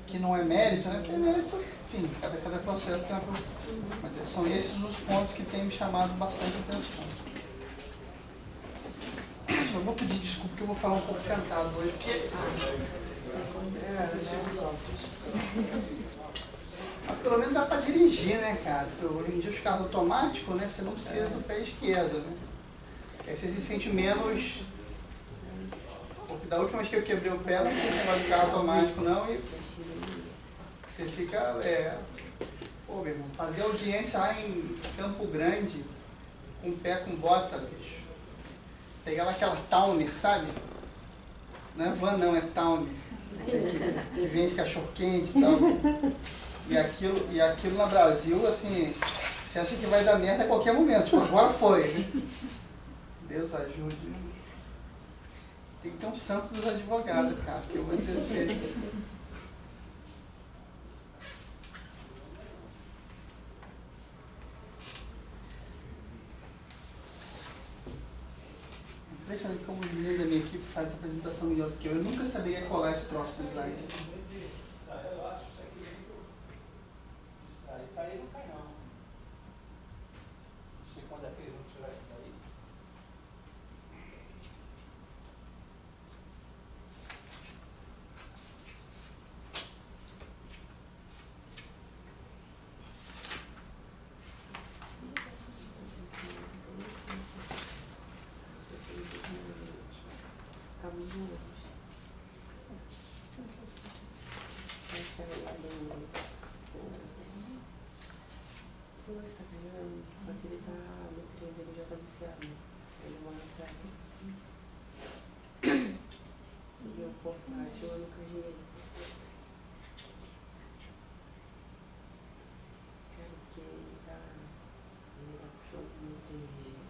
que não é mérito, né? Porque mérito, enfim, cada processo tem uma... Mas são esses os pontos que têm me chamado bastante atenção. Eu vou pedir desculpa porque eu vou falar um pouco sentado hoje, porque... Mas pelo menos dá para dirigir, né, cara? Porque hoje em dia os carros automáticos, né, você não precisa do pé esquerdo, né? Aí você se sente menos... Porque da última vez que eu quebrei o pé, não tinha esse negócio de carro automático, não, e você fica... Pô, meu irmão, fazer audiência lá em Campo Grande, com pé com bota, bicho. Pegar lá aquela Towner, sabe? Não é van, não, é Towner. Que vende cachorro-quente e tal. E aquilo no Brasil, assim, você acha que vai dar merda a qualquer momento. Tipo, agora foi. Deus ajude. Tem que ter um santo dos advogados, cara, porque eu vou dizer pra você. Impressionante como os meninos da minha equipe fazem essa apresentação melhor do que eu. Eu nunca saberia colar esse troço no slide. Aí não cai não. Não sei quando é que eles vão tirar isso daí. Está ganhando, só que ele tá, no treino dele já tá viciado. Ele mora no certo. E eu portátil, eu não carreguei ele. Cara, porque ele tá com show muito energia.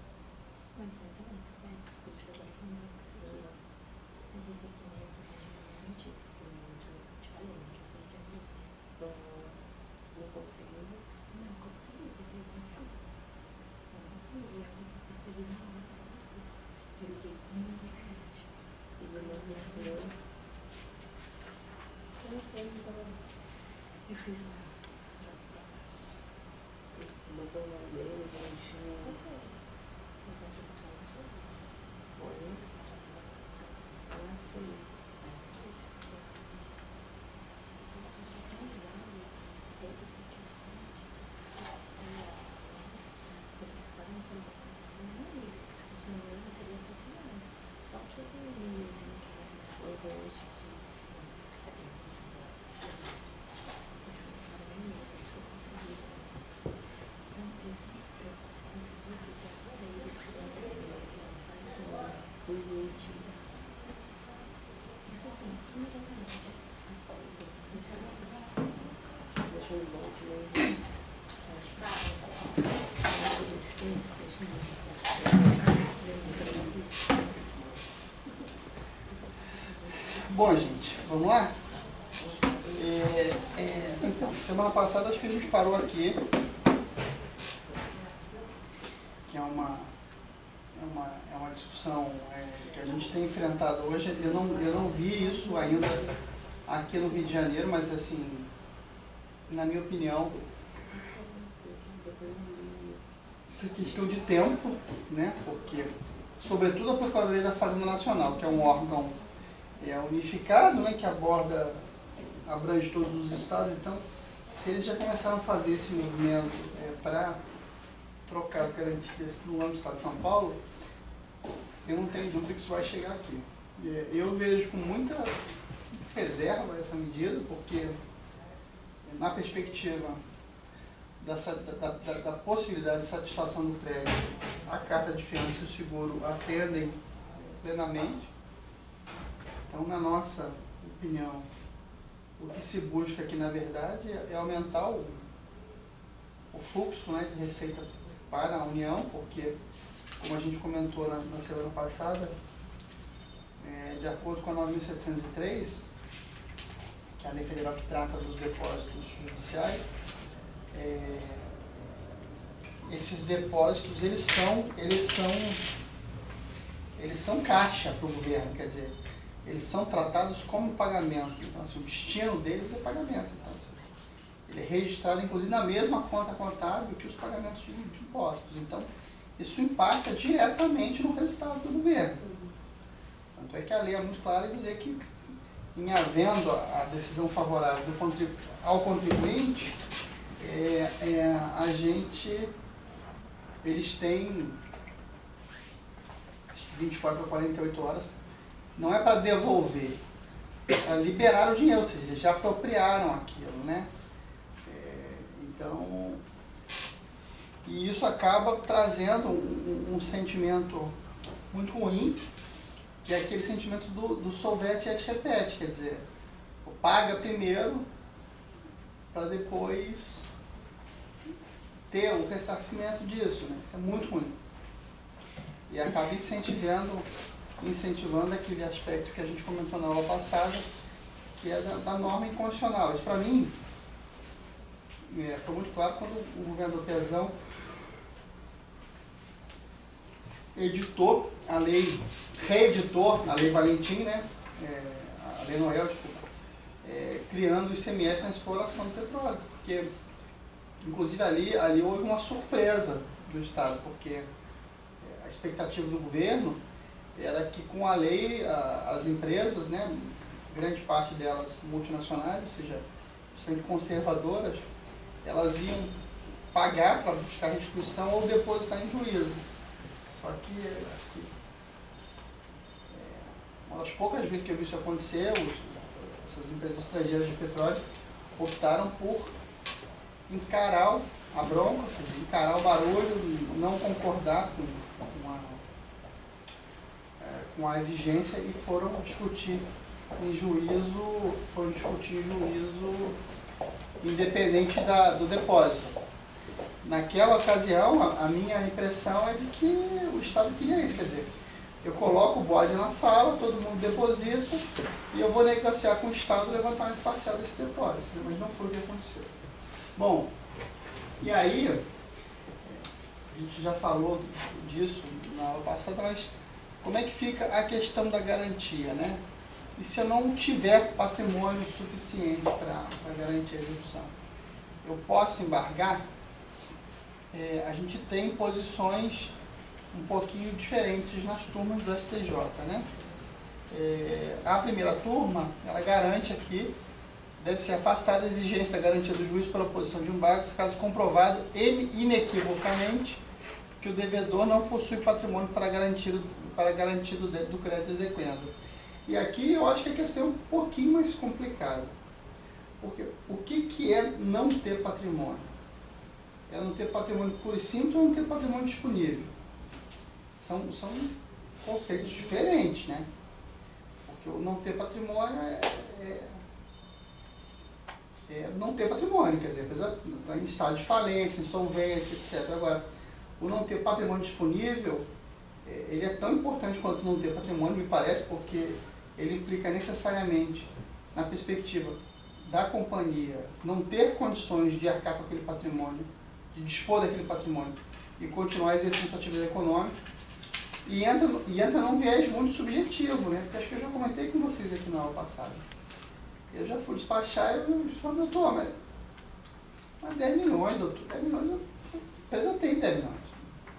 Mas eu também, por isso que eu gosto muito de conseguir. Mas esse aqui é muito antigo. Eu te falei, né? Que eu falei que eu não consegui. Não consegui, porque eu tinha tudo. Não consegui, e algo que eu percebi na hora foi assim. Eu liguei imediatamente. E meu irmão me ajudou. Eu fiz uma processo. Mandou uma e-mail, eu enchei. Foi. Assim. Eu sou tão ligada. Ele porque eu sinto. Você está me falando que eu não ligo, se fosse meu eu teria assassinado. Só que eu tenho um e-mailzinho que foi hoje de diferença. Eu fiz para mim, por isso que eu consegui. Então, eu consegui ficar fora e eu tirei a ideia que ela faz com mentira. Isso assim, imediatamente. Isso deixa eu voltar mesmo. Bom, gente, vamos lá? Então, semana passada acho que a gente parou aqui, que é uma discussão que a gente tem enfrentado hoje. Eu não vi isso ainda aqui no Rio de Janeiro, mas assim, na minha opinião, isso é questão de tempo, né? Porque, sobretudo a Procuradoria da Fazenda Nacional, que é um órgão unificado, né? Que abrange todos os estados. Então, se eles já começaram a fazer esse movimento para trocar as garantias no âmbito do estado de São Paulo, eu não tenho dúvida que isso vai chegar aqui. Eu vejo com muita reserva essa medida, porque na perspectiva da possibilidade de satisfação do crédito, a carta de fiança e o seguro atendem plenamente. Então, na nossa opinião, o que se busca aqui, na verdade, é aumentar o fluxo, né, de receita para a União, porque, como a gente comentou na semana passada, de acordo com a 9.703, que é a lei federal que trata dos depósitos judiciais, esses depósitos eles são caixa para o governo, quer dizer, eles são tratados como pagamento. Então, assim, o destino deles é pagamento. Então, assim, ele é registrado, inclusive, na mesma conta contábil que os pagamentos de impostos. Então, isso impacta diretamente no resultado do governo. Tanto é que a lei é muito clara em dizer que, em havendo a decisão favorável ao contribuinte, eles têm 24 a 48 horas, não é para devolver, é para liberar o dinheiro, ou seja, eles já apropriaram aquilo, né? Então, e isso acaba trazendo um sentimento muito ruim, que é aquele sentimento do solvete et repete, quer dizer, paga primeiro para depois ter o ressarcimento disso, né? Isso é muito ruim. E acaba incentivando aquele aspecto que a gente comentou na aula passada, que é da norma inconstitucional. Isso, para mim, foi muito claro quando o governador Pezão reeditou a Lei Valentim, né? A Lei Noel, desculpa, criando o ICMS na exploração do petróleo, porque, inclusive, ali houve uma surpresa do Estado, porque a expectativa do governo era que, com a lei, as empresas, né, grande parte delas multinacionais, ou seja, bastante conservadoras, elas iam pagar para buscar restituição ou depositar em juízo. Só que, acho que uma das poucas vezes que eu vi isso acontecer, essas empresas estrangeiras de petróleo optaram por encarar a bronca, ou seja, encarar o barulho, não concordar com a exigência e foram discutir em juízo, independente do depósito. Naquela ocasião, a minha impressão é de que o Estado queria isso, quer dizer, eu coloco o bode na sala, todo mundo deposita e eu vou negociar com o Estado o levantamento parcial desse depósito, mas não foi o que aconteceu. Bom, e aí, a gente já falou disso na aula passada, mas como é que fica a questão da garantia, né? E se eu não tiver patrimônio suficiente para garantir a execução? Eu posso embargar? A gente tem posições um pouquinho diferentes nas turmas do STJ, né? A primeira turma, ela garante aqui, deve ser afastada a exigência da garantia do juiz pela oposição de embargos, caso comprovado inequivocamente que o devedor não possui patrimônio para garantir do crédito exequendo. E aqui eu acho que a questão é um pouquinho mais complicada. Porque o que é não ter patrimônio? É não ter patrimônio puro e simples ou não ter patrimônio disponível? São conceitos diferentes, né? Porque o não ter patrimônio é não ter patrimônio, quer dizer, apesar de estar em estado de falência, insolvência, etc. Agora, o não ter patrimônio disponível, ele é tão importante quanto não ter patrimônio, me parece, porque ele implica necessariamente, na perspectiva da companhia, não ter condições de arcar com aquele patrimônio, de dispor daquele patrimônio e continuar exercendo sua atividade econômica, e entra num viés muito subjetivo, né? Porque acho que eu já comentei com vocês aqui na aula passada. Eu já fui despachar e eu falei, doutor, mas 10 milhões, doutor, 10 milhões, a empresa tem 10 milhões,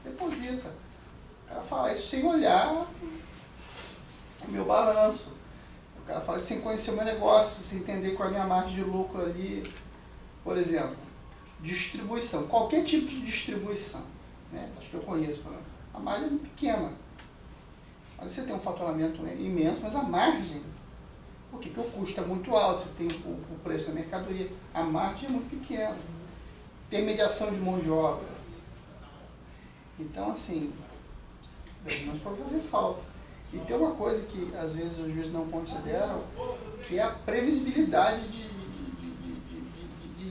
deposita. O cara fala isso sem olhar o meu balanço. O cara fala isso sem conhecer o meu negócio, sem entender qual é a minha margem de lucro ali. Por exemplo, distribuição, qualquer tipo de distribuição, né? Acho que eu conheço, a margem é muito pequena. Mas você tem um faturamento imenso, mas a margem, porque o custo é muito alto, você tem o preço da mercadoria, a margem é muito pequena. Intermediação de mão de obra. Então, assim, nós podemos fazer falta. E tem uma coisa que, às vezes, os juízes não consideram, que é a previsibilidade de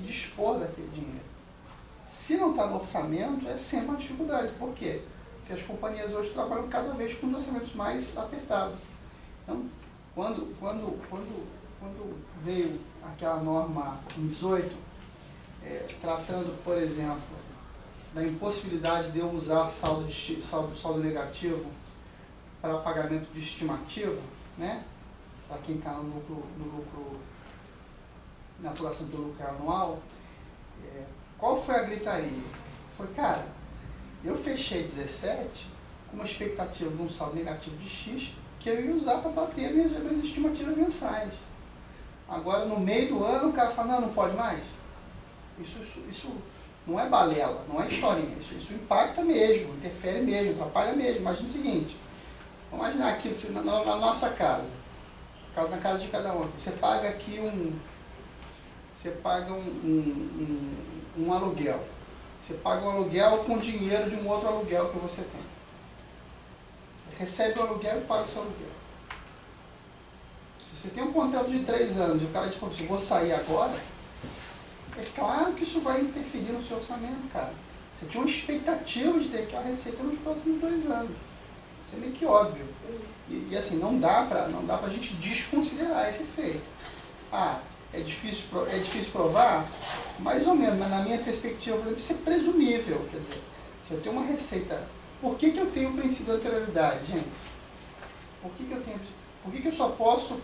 dispor daquele dinheiro. Se não está no orçamento, é sempre uma dificuldade. Por quê? Porque as companhias hoje trabalham cada vez com os orçamentos mais apertados. Então, quando veio aquela norma em 18, tratando, por exemplo, da impossibilidade de eu usar saldo negativo para pagamento de estimativa, né? para quem está no lucro, na apuração do lucro anual, qual foi a gritaria? Foi, cara, eu fechei 17 com uma expectativa de um saldo negativo de X que eu ia usar para bater minhas estimativas mensais. Agora, no meio do ano, o cara fala, não pode mais. Isso não é balela, não é historinha. Isso impacta mesmo, interfere mesmo, atrapalha mesmo. Imagina o seguinte, vamos imaginar aqui na nossa casa, na casa de cada um aqui, você paga aqui um aluguel. Você paga um aluguel com dinheiro de um outro aluguel que você tem. Você recebe o aluguel e paga o seu aluguel. Se você tem um contrato de 3 anos e o cara diz, eu vou sair agora, é claro que isso vai interferir no seu orçamento, cara. Você tinha uma expectativa de ter aquela receita nos próximos 2 anos. Isso é meio que óbvio. E assim, não dá pra gente desconsiderar esse efeito. É difícil provar? Mais ou menos, mas na minha perspectiva, por exemplo, isso é presumível. Quer dizer, se eu tenho uma receita... Por que eu tenho o princípio da anterioridade, gente? Por que eu só posso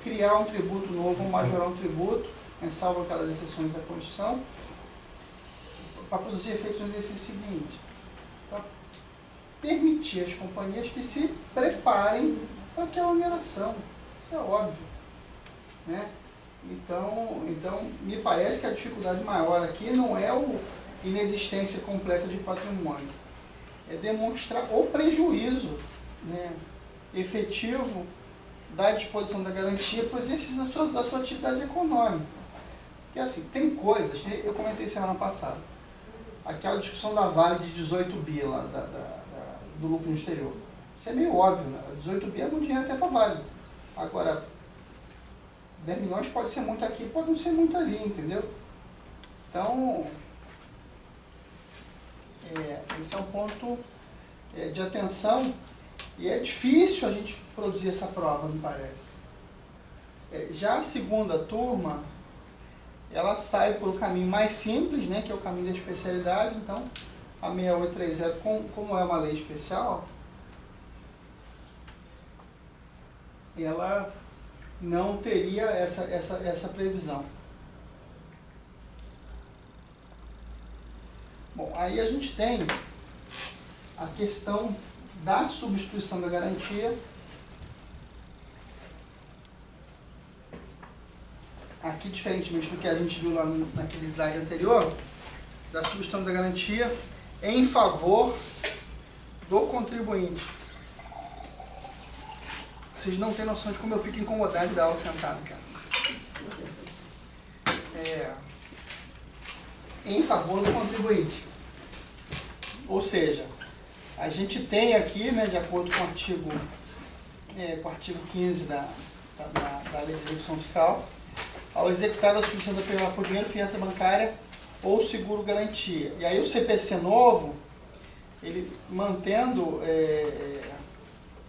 criar um tributo novo ou majorar um tributo, salvo aquelas exceções da Constituição, para produzir efeitos no exercício seguinte? Para permitir às companhias que se preparem para aquela oneração. Isso é óbvio. Né? Então, me parece que a dificuldade maior aqui não é a inexistência completa de patrimônio, é demonstrar o prejuízo, né, efetivo da disposição da garantia para o exercício da sua atividade econômica. Porque assim, tem coisas, eu comentei semana passada, aquela discussão da Vale de 18 bi lá, do lucro no exterior. Isso é meio óbvio, né? 18 bi é muito dinheiro até para Vale. Agora, 10 milhões pode ser muito aqui, pode não ser muito ali, entendeu? Então, esse é um ponto de atenção e é difícil a gente produzir essa prova, me parece. Já a segunda turma, ela sai por um caminho mais simples, né, que é o caminho da especialidade. Então, a 6830, como é uma lei especial, ela não teria essa previsão. Bom, aí a gente tem a questão da substituição da garantia. Aqui, diferentemente do que a gente viu lá naquele slide anterior, da substituição da garantia em favor do contribuinte. Vocês não têm noção de como eu fico incomodado de dar aula sentado, cara. Em favor do contribuinte. Ou seja, a gente tem aqui, né, de acordo com o artigo 15 da Lei de Execução Fiscal, ao executar a substituição da penhora por dinheiro, fiança bancária ou seguro garantia. E aí o CPC novo, ele mantendo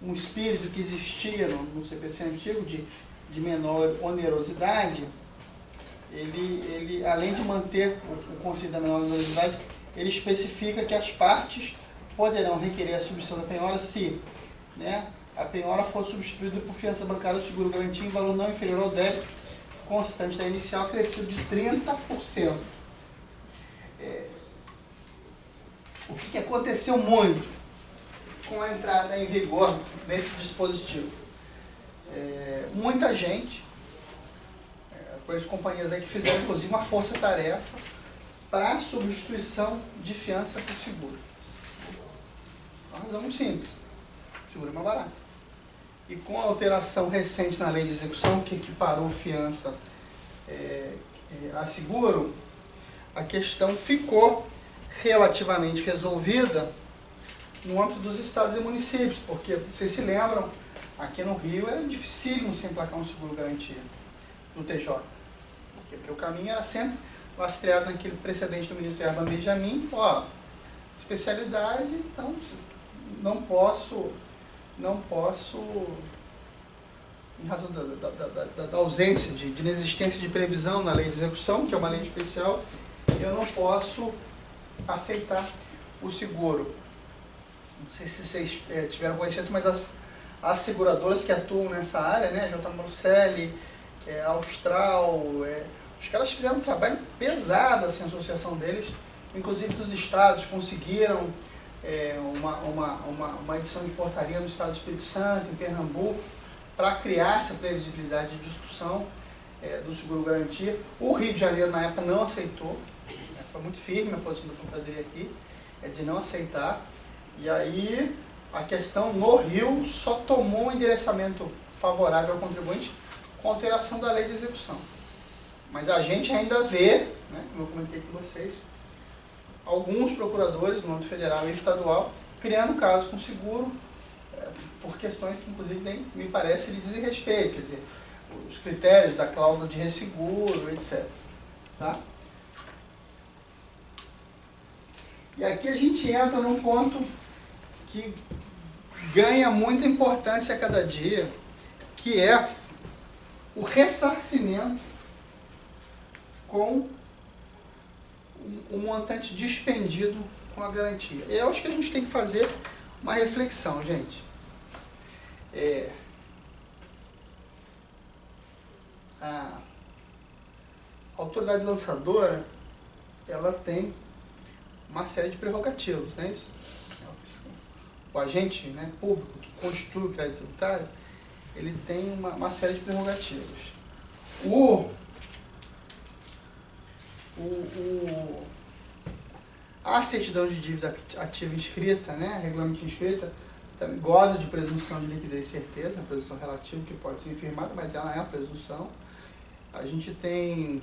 um espírito que existia no CPC antigo de menor onerosidade, ele além de manter o conceito da menor onerosidade, ele especifica que as partes poderão requerer a substituição da penhora se, né, a penhora for substituída por fiança bancária ou seguro garantia em valor não inferior ao débito constante da inicial, crescido de 30%. O que aconteceu muito com a entrada em vigor desse dispositivo? Muita gente, conheço companhias aí que fizeram inclusive uma força-tarefa para a substituição de fiança por seguro. Uma razão muito simples. O seguro é mais barato. E com a alteração recente na lei de execução, que equiparou fiança a seguro, a questão ficou relativamente resolvida no âmbito dos estados e municípios, porque, vocês se lembram, aqui no Rio era dificílimo se emplacar um seguro garantia do TJ. Porque o caminho era sempre lastreado naquele precedente do ministro Herman Benjamin, especialidade, então não posso, em razão da ausência de inexistência de previsão na lei de execução, que é uma lei especial, eu não posso aceitar o seguro. Não sei se vocês tiveram conhecimento, mas as seguradoras que atuam nessa área, né, J. Morcelli, Austral, os caras fizeram um trabalho pesado, assim, a associação deles, inclusive dos estados, conseguiram uma edição de portaria no estado do Espírito Santo, em Pernambuco, para criar essa previsibilidade de discussão do seguro-garantia. O Rio de Janeiro, na época, não aceitou, foi muito firme a posição da Procuradoria aqui, de não aceitar, e aí a questão no Rio só tomou um endereçamento favorável ao contribuinte com a alteração da lei de execução. Mas a gente ainda vê, né, como eu comentei com vocês, alguns procuradores no âmbito federal e estadual criando casos com seguro por questões que, inclusive, nem me parece lhe dizem respeito, quer dizer, os critérios da cláusula de resseguro, etc. Tá? E aqui a gente entra num ponto que ganha muita importância a cada dia, que é o ressarcimento com o montante despendido com a garantia. Eu acho que a gente tem que fazer uma reflexão, gente. A autoridade lançadora, ela tem uma série de prerrogativas, não é isso? O agente, né, público que constitui o crédito tributário, ele tem uma série de prerrogativas. A certidão de dívida ativa inscrita, né, regulamento inscrita, também goza de presunção de liquidez e certeza, presunção relativa que pode ser infirmada, mas ela é a presunção. A gente tem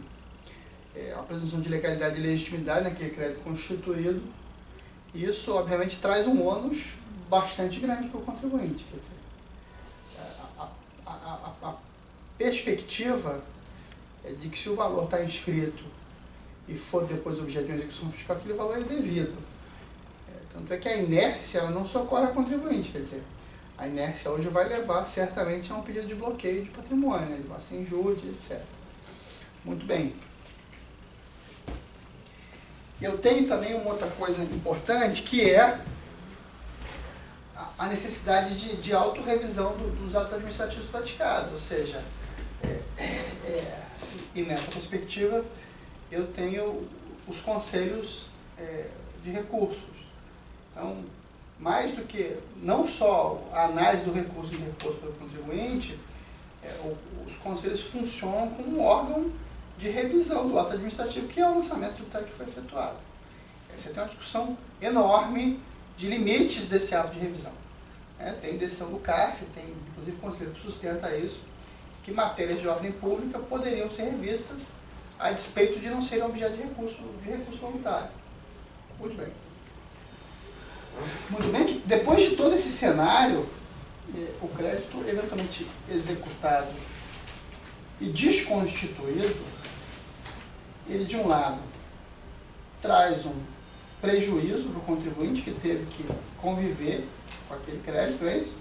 a presunção de legalidade e legitimidade naquele crédito constituído. Isso, obviamente, traz um ônus bastante grande para o contribuinte. Quer dizer, a perspectiva é de que se o valor está inscrito e for depois objeto de uma execução fiscal, aquele valor é devido. Tanto é que a inércia ela não socorre ao contribuinte, quer dizer, a inércia hoje vai levar certamente a um pedido de bloqueio de patrimônio, né, de baixa injúria, etc. Muito bem. Eu tenho também uma outra coisa importante, que é a necessidade de autorrevisão dos atos administrativos praticados, ou seja, e nessa perspectiva eu tenho os conselhos de recursos. Então, mais do que, não só a análise do recurso e recurso pelo contribuinte, os conselhos funcionam como um órgão de revisão do ato administrativo, que é o lançamento tributário que foi efetuado. Você tem uma discussão enorme de limites desse ato de revisão. Tem decisão do CARF, tem inclusive conselho que sustenta isso, que matérias de ordem pública poderiam ser revistas a despeito de não serem objeto de recurso voluntário. Muito bem. Muito bem, que depois de todo esse cenário, o crédito eventualmente executado e desconstituído, ele de um lado traz um prejuízo para o contribuinte que teve que conviver com aquele crédito, é isso?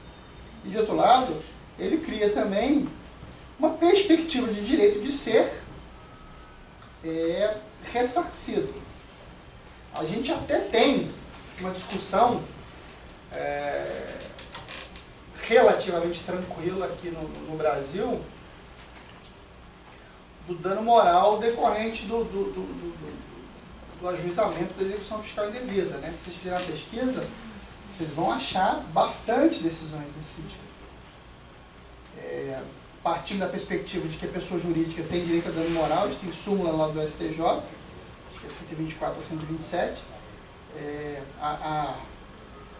E de outro lado, ele cria também uma perspectiva de direito de ser ressarcido. A gente até tem uma discussão relativamente tranquila aqui no Brasil do dano moral decorrente do ajuizamento da execução fiscal indevida, né? Se vocês fizerem uma pesquisa, vocês vão achar bastante decisões nesse sentido. Partindo da perspectiva de que a pessoa jurídica tem direito a dano moral, isso tem súmula lá do STJ, acho que é 124 ou 127,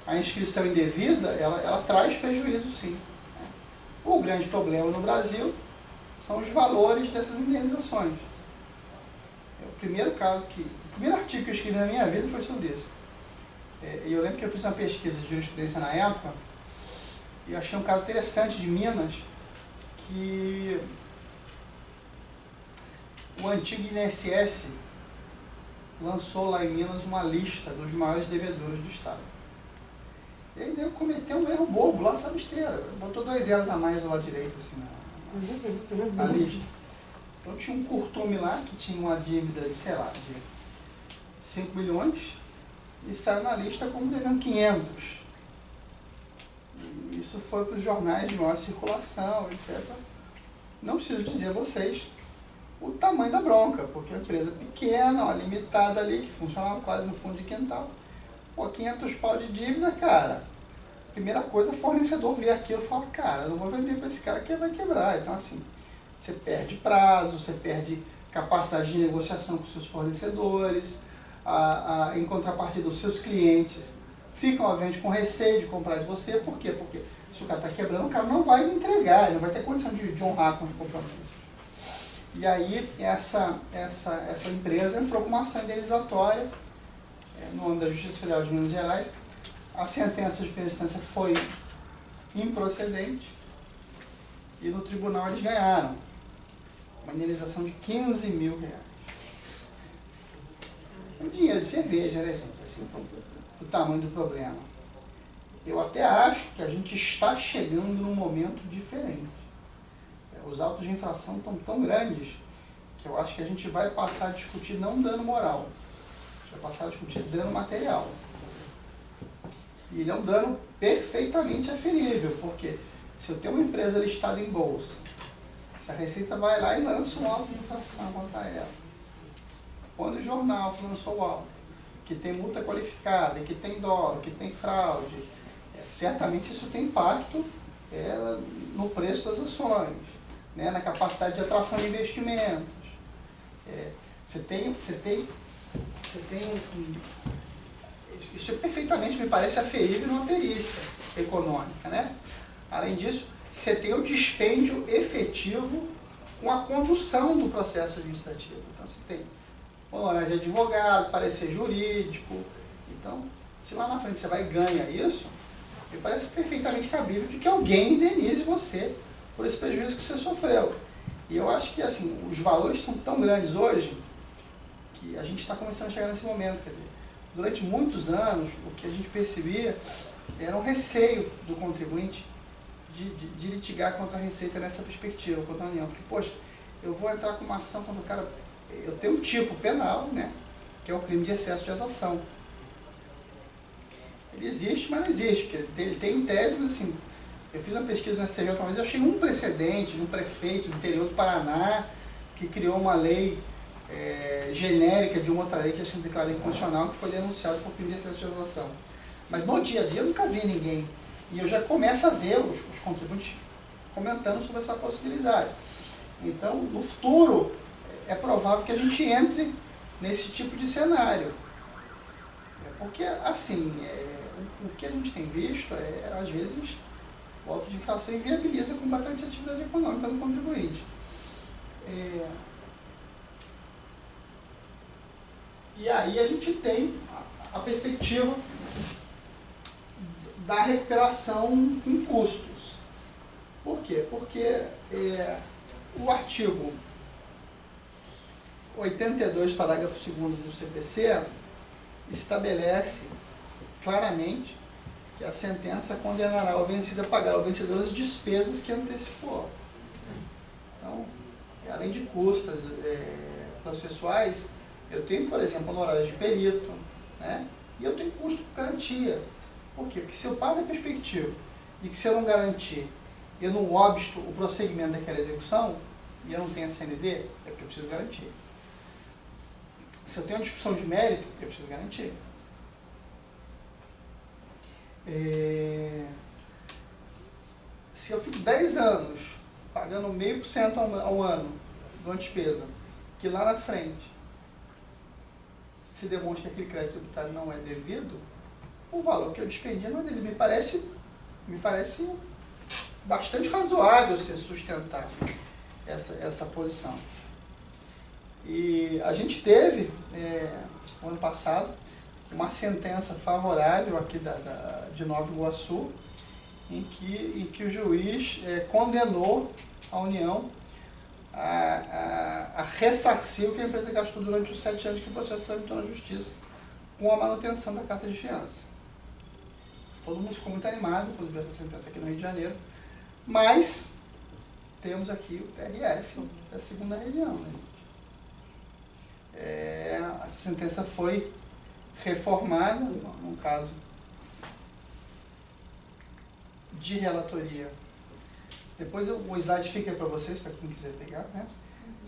a inscrição indevida, ela traz prejuízo, sim. O grande problema no Brasil são os valores dessas indenizações. O primeiro artigo que eu escrevi na minha vida foi sobre isso. E eu lembro que eu fiz uma pesquisa de jurisprudência na época, e eu achei um caso interessante de Minas, que o antigo INSS lançou lá em Minas uma lista dos maiores devedores do Estado. E aí ele cometeu um erro bobo lá, essa besteira. Botou 2 zeros a mais do lado direito, assim, na lista. Então tinha um curtume lá que tinha uma dívida de, sei lá, de 5 milhões e saiu na lista como devendo 500. E isso foi para os jornais de maior circulação, etc. Não preciso dizer a vocês o tamanho da bronca, porque é uma empresa pequena, uma limitada ali, que funcionava quase no fundo de quintal. Pô, 500 pau de dívida, cara. Primeira coisa, o fornecedor vê aquilo e fala, cara, eu não vou vender para esse cara que vai quebrar. Então, assim, você perde prazo, você perde capacidade de negociação com seus fornecedores, em contrapartida, os seus clientes ficam, obviamente, com receio de comprar de você. Por quê? Porque se o cara está quebrando, o cara não vai me entregar, ele não vai ter condição de honrar com os compromissos. E aí, essa empresa entrou com uma ação indenizatória no âmbito da Justiça Federal de Minas Gerais. A sentença de primeira instância foi improcedente e no tribunal eles ganharam uma indenização de R$15 mil. É dinheiro de cerveja, né, gente? Assim, o tamanho do problema. Eu até acho que a gente está chegando num momento diferente. Os autos de infração estão tão grandes que eu acho que a gente vai passar a discutir não dano moral, a gente vai passar a discutir dano material. E ele é um dano perfeitamente aferível, porque se eu tenho uma empresa listada em bolsa, se a Receita vai lá e lança um auto de infração contra ela, põe no jornal que lançou o auto, que tem multa qualificada, que tem dolo, que tem fraude, certamente isso tem impacto no preço das ações, né, na capacidade de atração de investimentos. Isso é perfeitamente, me parece, aferível numa perícia econômica, né? Além disso, você tem o dispêndio efetivo com a condução do processo administrativo. Então, você tem honorário de advogado, parecer jurídico. Então, se lá na frente você vai e ganha isso, me parece perfeitamente cabível de que alguém indenize você por esse prejuízo que você sofreu. E eu acho que, assim, os valores são tão grandes hoje que a gente está começando a chegar nesse momento. Quer dizer, durante muitos anos, o que a gente percebia era um receio do contribuinte de litigar contra a Receita nessa perspectiva, contra a União. Porque, poxa, eu vou entrar com uma ação contra o cara... Eu tenho um tipo penal, né, que é o crime de excesso de exação. Ele existe, mas não existe, porque ele tem em tese, mas assim... Eu fiz uma pesquisa no STJ uma vez, eu achei um precedente de um prefeito do interior do Paraná que criou uma lei genérica de uma outra lei que tinha sido declarada inconstitucional, que foi denunciado por crime de excesso de exação. Mas no dia a dia eu nunca vi ninguém. E eu já começo a ver os contribuintes comentando sobre essa possibilidade. Então, no futuro, é provável que a gente entre nesse tipo de cenário. Porque, assim, o que a gente tem visto às vezes, o auto de infração inviabiliza completamente a atividade econômica do contribuinte. E aí a gente tem a perspectiva da recuperação com custos. Por quê? Porque o artigo 82, parágrafo 2º do CPC, estabelece claramente que a sentença condenará o vencido a pagar ao vencedor as despesas que antecipou. Então, além de custas processuais, eu tenho, por exemplo, honorários de perito, né? E eu tenho custo por garantia. Por quê? Porque se eu paro da perspectiva de que se eu não garantir, eu não obsto o prosseguimento daquela execução, e eu não tenho a CND, é porque eu preciso garantir. Se eu tenho uma discussão de mérito, eu preciso garantir. Se eu fico 10 anos pagando 0,5% ao ano de uma despesa, que lá na frente se demonstra que aquele crédito tributário não é devido, o valor que eu despendi não é devido. Me parece bastante razoável ser sustentar essa posição. E a gente teve, no ano passado, uma sentença favorável aqui de Nova Iguaçu, em que o juiz condenou a União a ressarcir o que a empresa gastou durante os 7 anos que o processo tramitou na Justiça, com a manutenção da carta de fiança. Todo mundo ficou muito animado quando viu essa sentença aqui no Rio de Janeiro, mas temos aqui o TRF da segunda região, né? Essa sentença foi reformada, no caso, de relatoria. Depois o slide fica para vocês, para quem quiser pegar, né?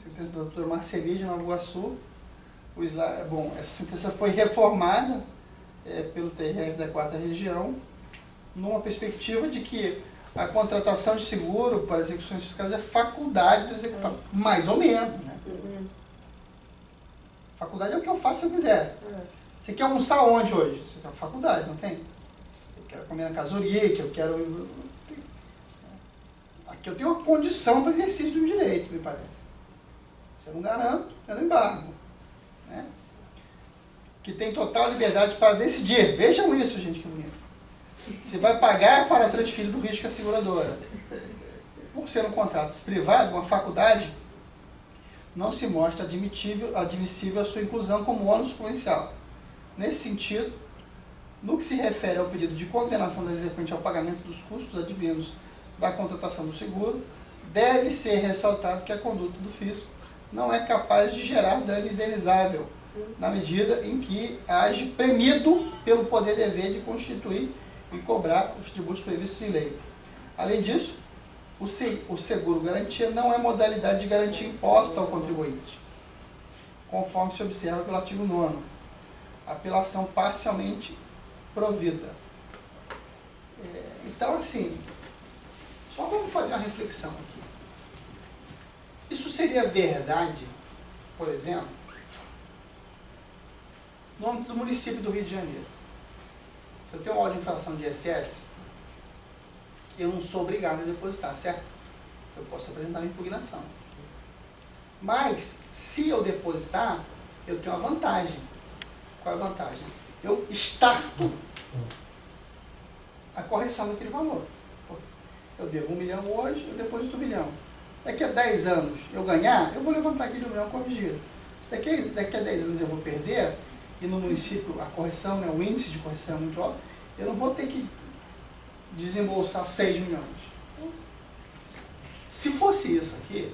Sentença da doutora Marceli de Nova Iguaçu. O slide, bom, essa sentença foi reformada pelo TRF da 4ª Região, numa perspectiva de que a contratação de seguro para execuções fiscais é faculdade do executado, mais ou menos, né? Faculdade é o que eu faço se eu quiser. Você quer almoçar onde hoje? Você tem uma faculdade, não tem? Eu quero comer na Casa Urique, eu quero... Aqui eu tenho uma condição para exercício de um direito, me parece. Se eu não garanto, eu não embargo. Né? Que tem total liberdade para decidir. Vejam isso, gente, que bonito. Se vai pagar para transferir do risco à seguradora. Por ser um contrato privado, uma faculdade, não se mostra admissível a sua inclusão como ônus comercial. Nesse sentido, no que se refere ao pedido de condenação do exequente ao pagamento dos custos advindos da contratação do seguro, deve ser ressaltado que a conduta do fisco não é capaz de gerar dano indenizável, na medida em que age premido pelo poder-dever de constituir e cobrar os tributos previstos em lei. Além disso, o seguro-garantia não é modalidade de garantia imposta ao contribuinte, conforme se observa pelo artigo 9º, apelação parcialmente provida. Então, assim, só vamos fazer uma reflexão aqui. Isso seria verdade, por exemplo, no âmbito do município do Rio de Janeiro. Se eu tenho uma ordem de infração de ISS, eu não sou obrigado a depositar, certo? Eu posso apresentar uma impugnação. Mas, se eu depositar, eu tenho uma vantagem. Qual é a vantagem? Eu starto a correção daquele valor. Eu devo 1 milhão hoje, eu deposito 1 milhão. Daqui a 10 anos eu ganhar, eu vou levantar aquele 1 milhão corrigido. Se daqui a 10 anos eu vou perder, e no município a correção, né, o índice de correção é muito alto, eu não vou ter que desembolsar 6 milhões. Se fosse isso aqui,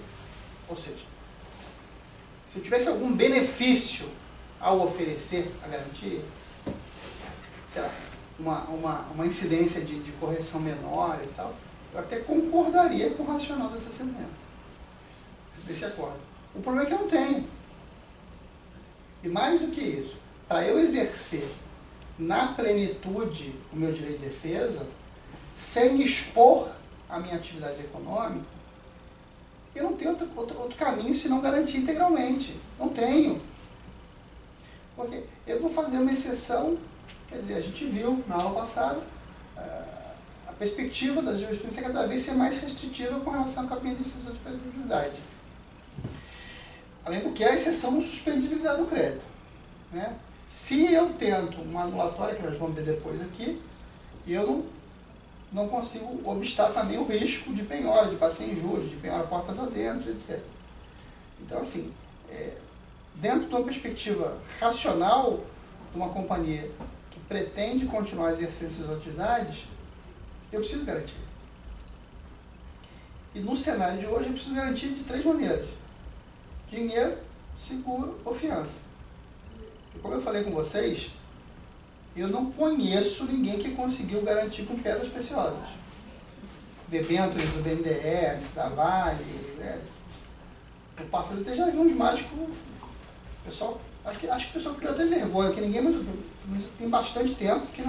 ou seja, se eu tivesse algum benefício ao oferecer a garantia, sei lá, uma incidência de correção menor e tal, eu até concordaria com o racional dessa sentença, desse acordo. O problema é que eu não tenho. E mais do que isso, para eu exercer na plenitude o meu direito de defesa, sem me expor à minha atividade econômica, eu não tenho outro caminho senão garantir integralmente. Não tenho. Porque eu vou fazer uma exceção, quer dizer, a gente viu na aula passada, a perspectiva da jurisprudência cada vez ser mais restritiva com relação ao capimento de exceção de credibilidade. Além do que, a exceção não suspendibilidade do crédito. Né? Se eu tento uma anulatória, que nós vamos ver depois aqui, eu não consigo obstar também o risco de penhora, de passar em juros, de penhora portas adentro, etc. Então, assim, dentro de uma perspectiva racional de uma companhia que pretende continuar exercendo suas atividades, eu preciso garantir. E no cenário de hoje eu preciso garantir de 3 maneiras: dinheiro, seguro ou fiança. E como eu falei com vocês, eu não conheço ninguém que conseguiu garantir com pedras preciosas. Debêntures do BNDES, da Vale, né? No passado eu até já vi uns mágicos, pessoal, acho que o pessoal criou até vergonha, que ninguém, mas tem bastante tempo que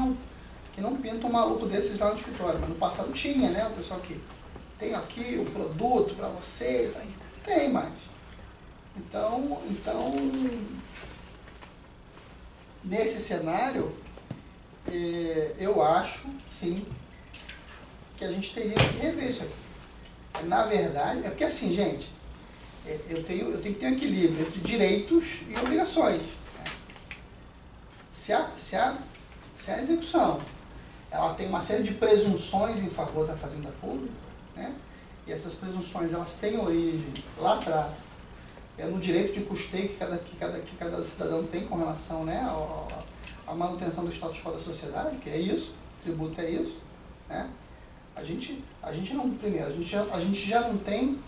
não pinta um maluco desses lá no escritório. Mas no passado tinha, né? O pessoal que tem aqui o produto para você, tem mais. Então, nesse cenário, eu acho, sim, que a gente teria que rever isso aqui. Na verdade, é porque assim, gente, eu tenho que ter um equilíbrio entre direitos e obrigações. Né? Se a execução ela tem uma série de presunções em favor da fazenda pública, né? E essas presunções elas têm origem lá atrás, no direito de custeio que cada cidadão tem com relação, né, à manutenção do status quo da sociedade, que é isso, tributo é isso, né? A gente não, primeiro, a gente já não tem,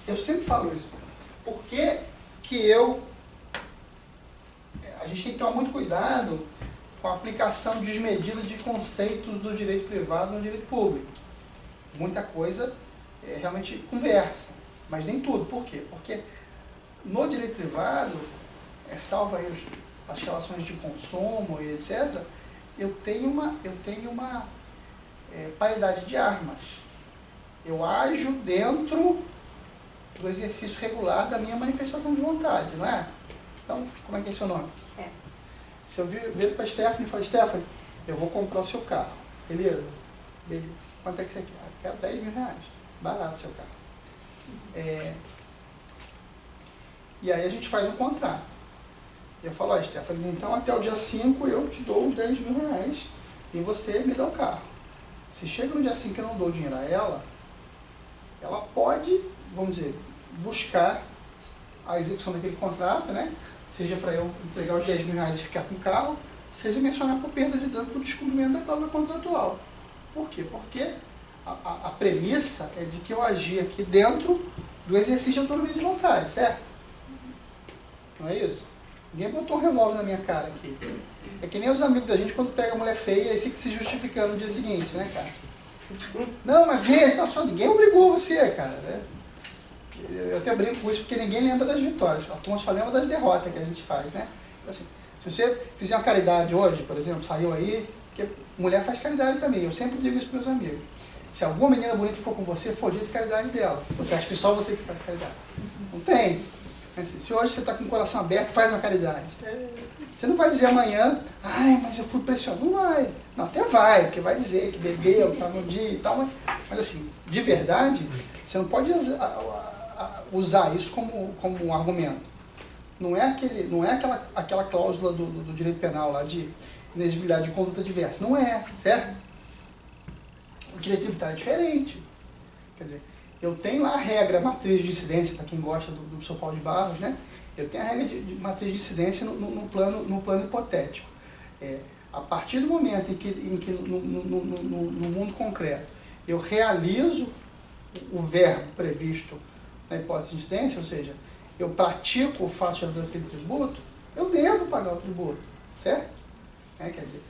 eu sempre falo isso, por que a gente tem que tomar muito cuidado com a aplicação desmedida de conceitos do direito privado no direito público. Muita coisa realmente conversa, mas nem tudo. Por quê? Porque no direito privado, salvo aí as relações de consumo e etc., eu tenho uma paridade de armas. Eu ajo dentro do exercício regular da minha manifestação de vontade, não é? Então, como é que é seu nome? Stephanie. Se eu viro para a Stephanie e falo, Stephanie, eu vou comprar o seu carro. Beleza? Beleza. Quanto é que você quer? Eu quero 10 mil reais. Barato o seu carro. E aí a gente faz um contrato. E eu falo, ó, Stephanie, então até o dia 5 eu te dou os 10 mil reais e você me dá o carro. Se chega no dia 5 que eu não dou dinheiro a ela pode, vamos dizer, buscar a execução daquele contrato, né? Seja para eu entregar os 10 mil reais e ficar com o carro, seja mencionar por perdas e danos por descumprimento da cláusula contratual. Por quê? Porque a premissa é de que eu agi aqui dentro do exercício de autonomia de vontade, certo? Não é isso? Ninguém botou um revólver na minha cara aqui. É que nem os amigos da gente quando pega a mulher feia e fica se justificando no dia seguinte, né, cara? Não, mas veja, ninguém obrigou você, cara, né? Eu até brinco com isso porque ninguém lembra das vitórias. A turma só lembra das derrotas que a gente faz, né? Assim, se você fizer uma caridade hoje, por exemplo, saiu aí, porque mulher faz caridade também. Eu sempre digo isso para meus amigos. Se alguma menina bonita for com você, for dia de caridade dela. Você acha que só você que faz caridade? Não tem. Assim, se hoje você está com o coração aberto, faz uma caridade. Você não vai dizer amanhã, ai, mas eu fui pressionado. Não vai. Não, até vai, porque vai dizer que bebeu, estava no dia e tal. Mas assim, de verdade, você não pode usar isso como um argumento. Não é aquela cláusula do direito penal lá de inexigibilidade de conduta diversa. Não é, certo? O direito tributário é diferente. Quer dizer, eu tenho lá a regra matriz de incidência, para quem gosta do São Paulo de Barros, né? Eu tenho a regra de matriz de incidência no plano hipotético. A partir do momento em que no mundo concreto eu realizo o verbo previsto na hipótese de incidência, ou seja, eu pratico o fato de daquele tributo, eu devo pagar o tributo, certo? Quer dizer,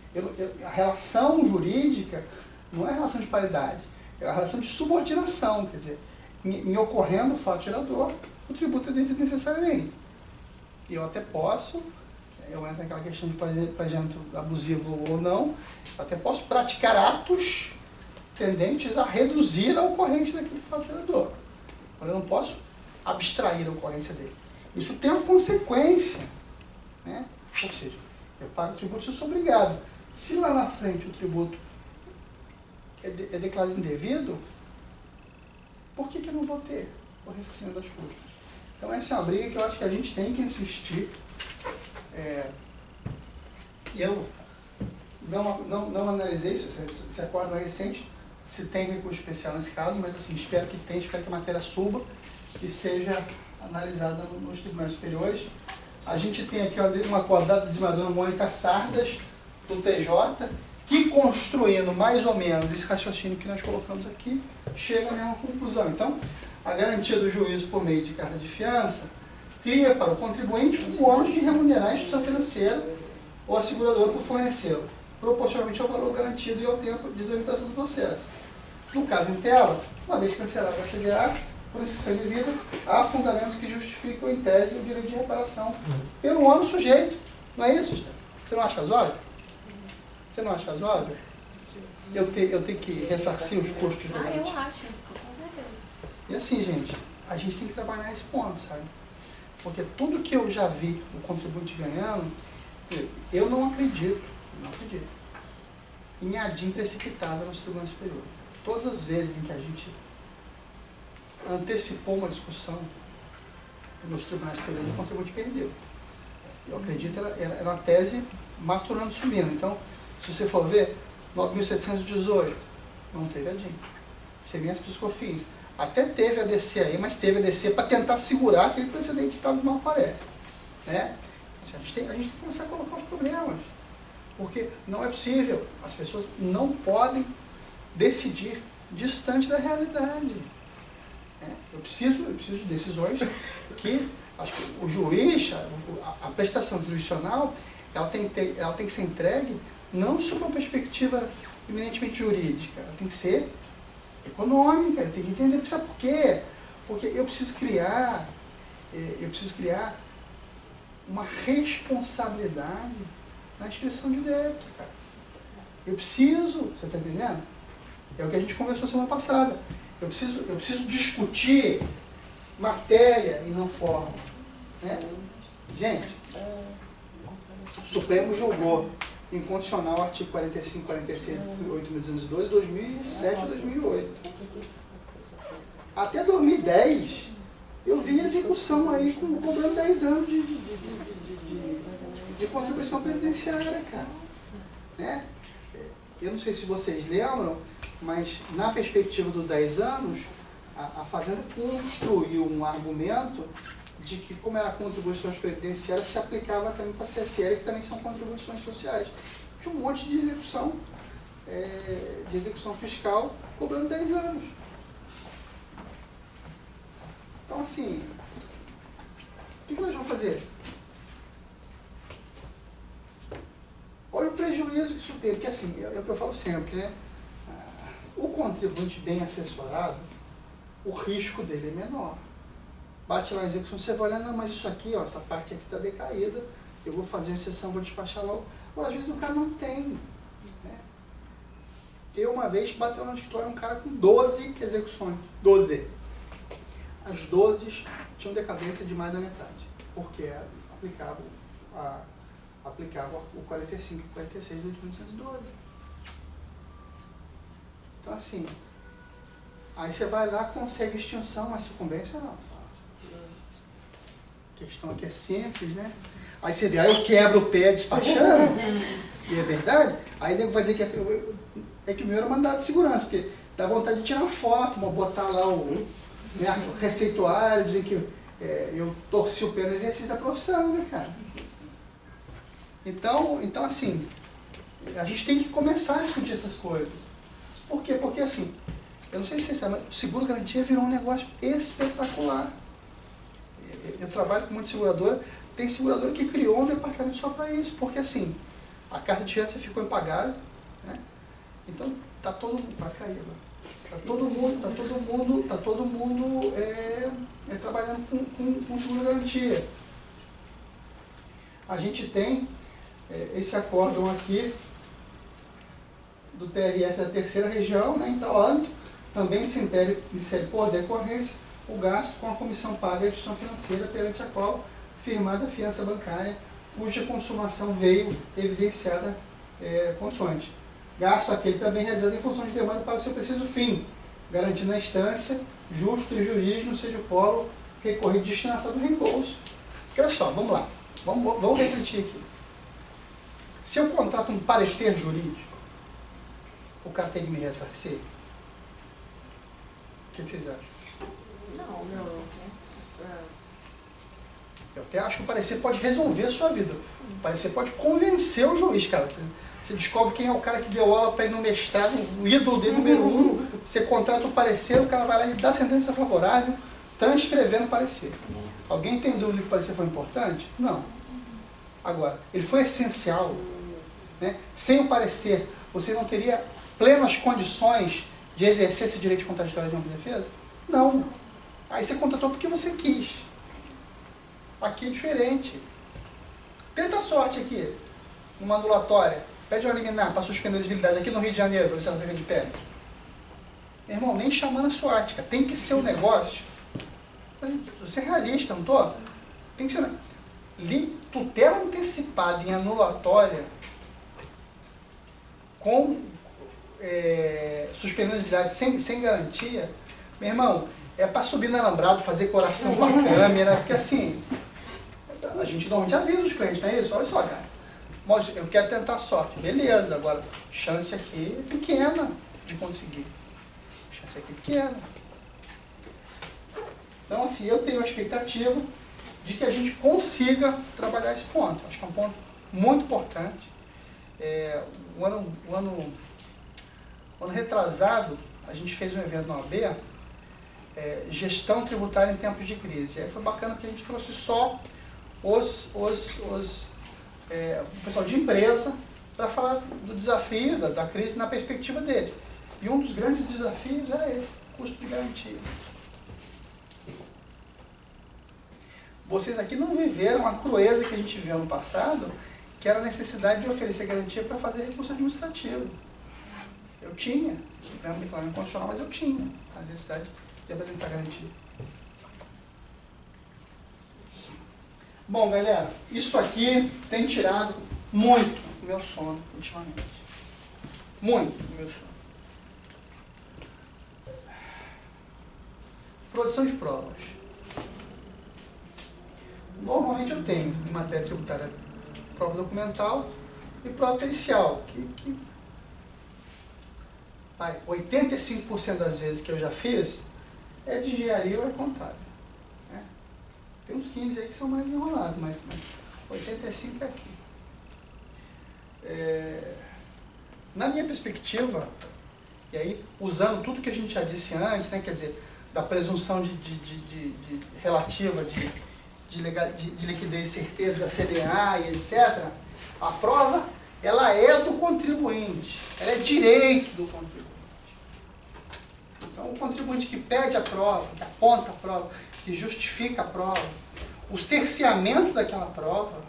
a relação jurídica não é relação de paridade, é a relação de subordinação, quer dizer, em ocorrendo o fato gerador, o tributo é devido necessariamente. E eu até posso, eu entro naquela questão de planejamento abusivo ou não, eu até posso praticar atos tendentes a reduzir a ocorrência daquele fato gerador. Mas eu não posso abstrair a ocorrência dele. Isso tem uma consequência, né? Ou seja, eu pago o tributo se eu sou obrigado. Se lá na frente o tributo é declarado indevido, por que eu não vou ter o ressarcimento das custas? Então essa é uma briga que eu acho que a gente tem que insistir. Eu não analisei isso, se acordo é recente, se tem recurso especial nesse caso, mas assim, espero que tenha, espero que a matéria suba e seja analisada nos tribunais superiores. A gente tem aqui uma acordada da desembargadora Mônica Sardas, do TJ, que construindo mais ou menos esse raciocínio que nós colocamos aqui, chega à mesma conclusão. Então, a garantia do juízo por meio de carta de fiança cria para o contribuinte um ônus de remunerar a instituição financeira ou a seguradora por fornecê-lo, proporcionalmente ao valor garantido e ao tempo de tramitação do processo. No caso em tela, uma vez cancelada a CDA, por exceção indevida, há fundamentos que justificam em tese o direito de reparação pelo ônus sujeito. Não é isso, Steph? Você não acha razoável? Você não acha razoável? Eu tenho que ressarcir os custos da garantia? Eu acho, com certeza. E assim, gente, a gente tem que trabalhar esse ponto, sabe? Porque tudo que eu já vi o contribuinte ganhando, eu não acredito em adim precipitada nos tribunais superiores. Todas as vezes em que a gente antecipou uma discussão nos tribunais superiores, o contribuinte perdeu. Eu acredito que era uma tese maturando, subindo. Então, se você for ver, 9.718, não teve adim. CMS dos COFINS. Até teve ADC aí, mas teve ADC para tentar segurar aquele precedente que estava de Malparé. Né? Assim, a gente tem que começar a colocar os problemas. Porque não é possível. As pessoas não podem decidir distante da realidade. Eu preciso de decisões que o juiz, a prestação jurisdicional, ela tem que ser entregue não sob uma perspectiva eminentemente jurídica, ela tem que ser econômica, tem que entender, sabe por quê? Porque eu preciso criar uma responsabilidade na inscrição de débito, cara. Eu preciso, você está entendendo? É o que a gente conversou semana passada. Eu preciso discutir matéria e não forma. Né? Gente, o Supremo julgou incondicional o artigo 45, 46, 8.212, 2007 e 2008. Até 2010, eu vi execução aí cobrando 10 anos de contribuição previdenciária, cara. Né? Eu não sei se vocês lembram, mas na perspectiva dos 10 anos, a Fazenda construiu um argumento de que, como era contribuições previdenciárias, se aplicava também para a CSL, que também são contribuições sociais. Tinha um monte de execução fiscal cobrando 10 anos. Então, assim, o que nós vamos fazer? Olha o prejuízo que isso tem, porque assim, é o que eu falo sempre, né? O contribuinte bem assessorado, o risco dele é menor. Bate lá a execução, você vai olhar, não, mas isso aqui, ó, essa parte aqui está decaída, eu vou fazer uma exceção, vou despachar logo. Agora, às vezes o cara não tem. Né? Eu, uma vez, bateu no escritório um cara com 12 execuções. 12. As 12 tinham decadência de mais da metade, porque aplicava o 45 e 46 de 8.212. Então, assim, aí você vai lá, consegue extinção, mas sucumbência não. A questão aqui é simples, né? Aí você vê, aí eu quebro o pé despachando, e é verdade, aí nego vai dizer que o meu era mandado de segurança, porque dá vontade de tirar uma foto, botar lá o receituário, dizer que eu torci o pé no exercício da profissão, né, cara? Então, assim, a gente tem que começar a discutir essas coisas. Por quê? Porque, assim, eu não sei se você sabe, mas o seguro-garantia virou um negócio espetacular. Eu trabalho com muita seguradora, tem seguradora que criou um departamento só para isso, porque, assim, a carta de fiança ficou impagável, né? Então, tá todo mundo, vai cair agora. Tá todo mundo trabalhando com seguro-garantia. A gente tem esse acórdão aqui do TRF da terceira região, né, em tal âmbito, também se insere por decorrência o gasto com a comissão paga à instituição financeira perante a qual firmada a fiança bancária, cuja consumação veio evidenciada consoante. Gasto aquele também realizado em função de demanda para o seu preciso fim, garantindo a instância, justo e jurídico, seja o polo recorrido destinatário do reembolso. Porque olha só, vamos lá, vamos refletir aqui. Se eu contrato um parecer jurídico, o cara tem que me ressarcir? O que vocês acham? Não. Eu até acho que o parecer pode resolver a sua vida. O parecer pode convencer o juiz, cara. Você descobre quem é o cara que deu aula para ele no mestrado, o ídolo dele número 1, você contrata o parecer, o cara vai lá e dá sentença favorável, transcrevendo o parecer. Alguém tem dúvida que o parecer foi importante? Não. Agora, ele foi essencial. Né? Sem o parecer, você não teria plenas condições de exercer esse direito de contraditório de ampla defesa? Não. Aí você contratou porque você quis. Aqui é diferente. Tenta a sorte aqui, numa andulatória. Pede uma liminar para suspender a exigibilidade aqui no Rio de Janeiro, para você não ficar de pé. Meu irmão, nem chamando a suática. Tem que ser um negócio. Mas você é realista, não tô? Tem que ser. Tutela antecipada em anulatória com suspendendo a exigibilidade sem garantia, meu irmão, é para subir no alambrado, fazer coração com a câmera, porque assim, a gente normalmente avisa os clientes, não é isso? Olha só, cara, eu quero tentar a sorte, beleza, agora, chance aqui é pequena de conseguir, chance aqui é pequena. Então, assim, eu tenho a expectativa de que a gente consiga trabalhar esse ponto, acho que é um ponto muito importante. O ano retrasado, a gente fez um evento na OAB, gestão tributária em tempos de crise. Aí foi bacana que a gente trouxe só os o pessoal de empresa, para falar do desafio, da crise na perspectiva deles. E um dos grandes desafios era esse, custo de garantia. Vocês aqui não viveram a crueza que a gente viveu no passado, que era a necessidade de oferecer garantia para fazer recurso administrativo. Eu tinha, o Supremo declarou inconstitucional, mas eu tinha a necessidade de apresentar garantia. Bom, galera, isso aqui tem tirado muito o meu sono ultimamente. Muito o meu sono. Produção de provas. Normalmente eu tenho, em matéria tributária, prova documental e prova pericial, que 85% das vezes que eu já fiz é de engenharia ou é contábil. Né? Tem uns 15 aí que são mais enrolados, mas 85 é aqui. Na minha perspectiva, e aí usando tudo que a gente já disse antes, né, quer dizer, da presunção relativa de liquidez e certeza da CDA e etc., a prova ela é do contribuinte, ela é direito do contribuinte. Então, o contribuinte que pede a prova, que aponta a prova, que justifica a prova, o cerceamento daquela prova,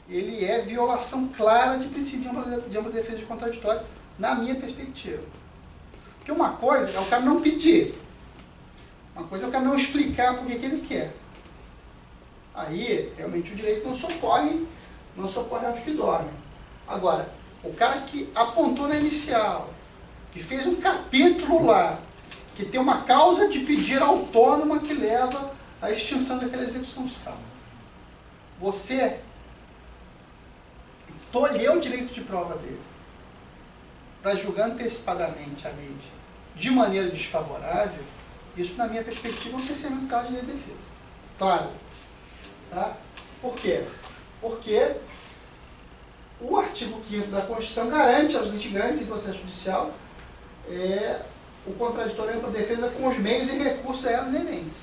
ele é violação clara de princípio de ampla defesa de contraditório, na minha perspectiva. Porque uma coisa é o cara não pedir, uma coisa é o cara não explicar por que ele quer. Aí, realmente, o direito não socorre aos que dormem. Agora, o cara que apontou na inicial, que fez um capítulo lá, que tem uma causa de pedir autônoma que leva à extinção daquela execução fiscal. Você tolheu o direito de prova dele para julgar antecipadamente a lei de maneira desfavorável. Isso, na minha perspectiva, é um cerceamento do caso de direito de defesa. Claro. Tá? Por quê? Porque o artigo 5º da Constituição garante aos litigantes em processo judicial o contraditório e ampla defesa com os meios e recursos a ela inerentes.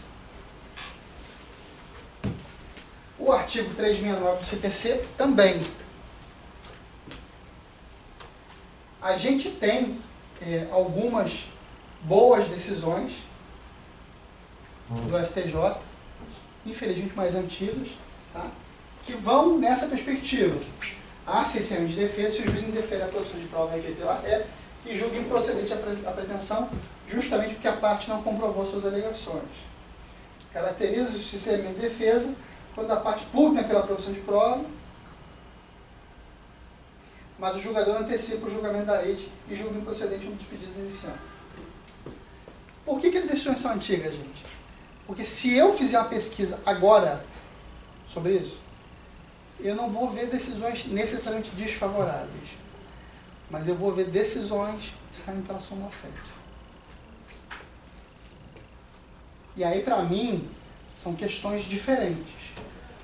O artigo 369 do CPC também. A gente tem algumas boas decisões do STJ, infelizmente mais antigas, tá? Que vão nessa perspectiva. Há cerceamento de defesa se o juiz indefere a produção de prova requerida pela ré e julga improcedente a pretensão, justamente porque a parte não comprovou suas alegações. Caracteriza o cerceamento de defesa quando a parte pugna pela produção de prova, mas o julgador antecipa o julgamento da rede e julga improcedente um dos pedidos iniciais. Por que as decisões são antigas, gente? Porque se eu fizer uma pesquisa agora sobre isso, eu não vou ver decisões necessariamente desfavoráveis, mas eu vou ver decisões que saem pela súmula 7. E aí, para mim, são questões diferentes.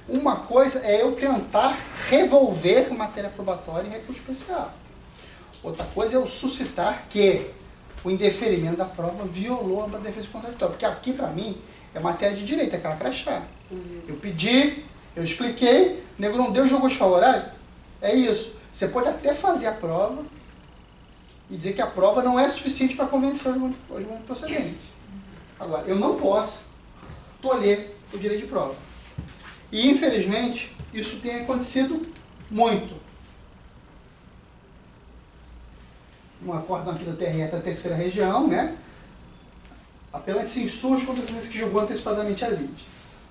Uma coisa é eu tentar revolver matéria probatória em recurso especial. Outra coisa é eu suscitar que o indeferimento da prova violou a defesa contraditória. Porque aqui, para mim, é matéria de direito, é aquela crachá. Eu pedi, eu expliquei, o nego não deu, jogou desfavorável. É isso. Você pode até fazer a prova e dizer que a prova não é suficiente para convencer o julgamento procedente. Agora, eu não posso tolher o direito de prova. E, infelizmente, isso tem acontecido muito. Um acórdão aqui do TRF da terceira região, né? Apelante se insurge contra a sentença que julgou antecipadamente a lide.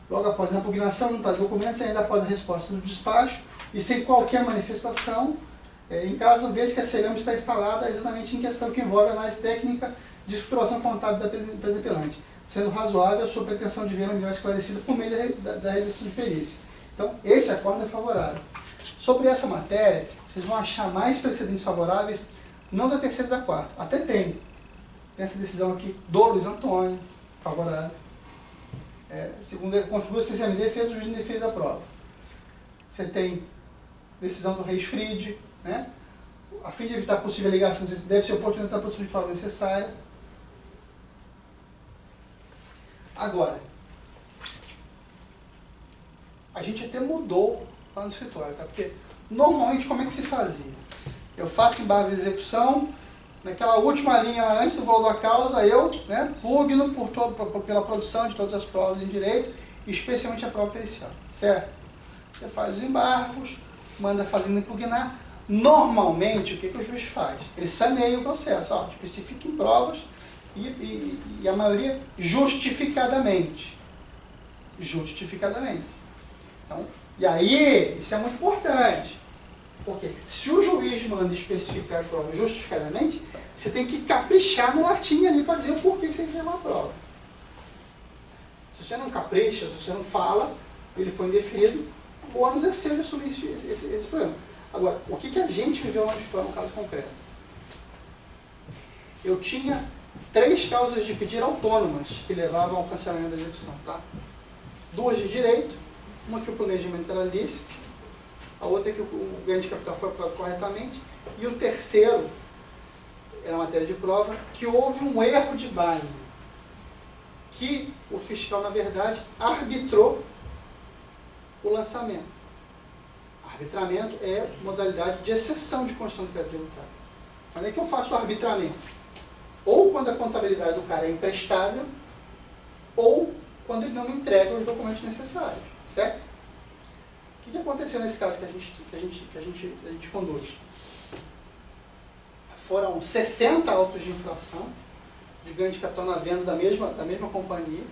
Logo após a impugnação, não está de documentos, ainda após a resposta do despacho, e sem qualquer manifestação, em caso vê-se que a cerâmica está instalada exatamente em questão que envolve análise técnica de estruturação contábil da empresa apelante, sendo razoável a sua pretensão de venda melhor esclarecida por meio da realização de perícia. Então, esse acordo é favorável. Sobre essa matéria, vocês vão achar mais precedentes favoráveis, não da terceira e da quarta. Até tem. Tem essa decisão aqui do Luiz Antônio, favorável. Segundo, configura o cerceamento de defesa, o juiz indefere da prova. Você tem decisão do Reis Fried, né? A fim de evitar possível alegação, deve ser oportunidade da produção de prova necessária. Agora, a gente até mudou lá no escritório, tá? Porque normalmente como é que se fazia? Eu faço embargo de execução, naquela última linha lá, antes do valor da causa, eu, né, pugno pela produção de todas as provas em direito, especialmente a prova pericial, certo? Você faz os embargos, manda a fazenda impugnar. Normalmente, o que o juiz faz? Ele saneia o processo, ó, especifica em provas e a maioria justificadamente. Justificadamente. Então, e aí, isso é muito importante. Porque se o juiz manda especificar a prova justificadamente, você tem que caprichar no latim ali para dizer o porquê que você quer levar a prova. Se você não capricha, se você não fala, ele foi indeferido, o ônus é seu de assumir esse problema. Agora, o que a gente viveu na história no caso concreto? Eu tinha 3 causas de pedir autônomas que levavam ao cancelamento da execução, tá? 2 de direito, uma que o planejamento era lícito, a outra é que o ganho de capital foi apurado corretamente, e o terceiro, era matéria de prova, que houve um erro de base, que o fiscal, na verdade, arbitrou o lançamento. Arbitramento é modalidade de exceção de constituição do crédito tributário. Quando é que eu faço o arbitramento? Ou quando a contabilidade do cara é imprestável, ou quando ele não me entrega os documentos necessários, certo? O que aconteceu nesse caso que a gente conduz? Foram 60 autos de infração de ganho de capital na venda da mesma companhia,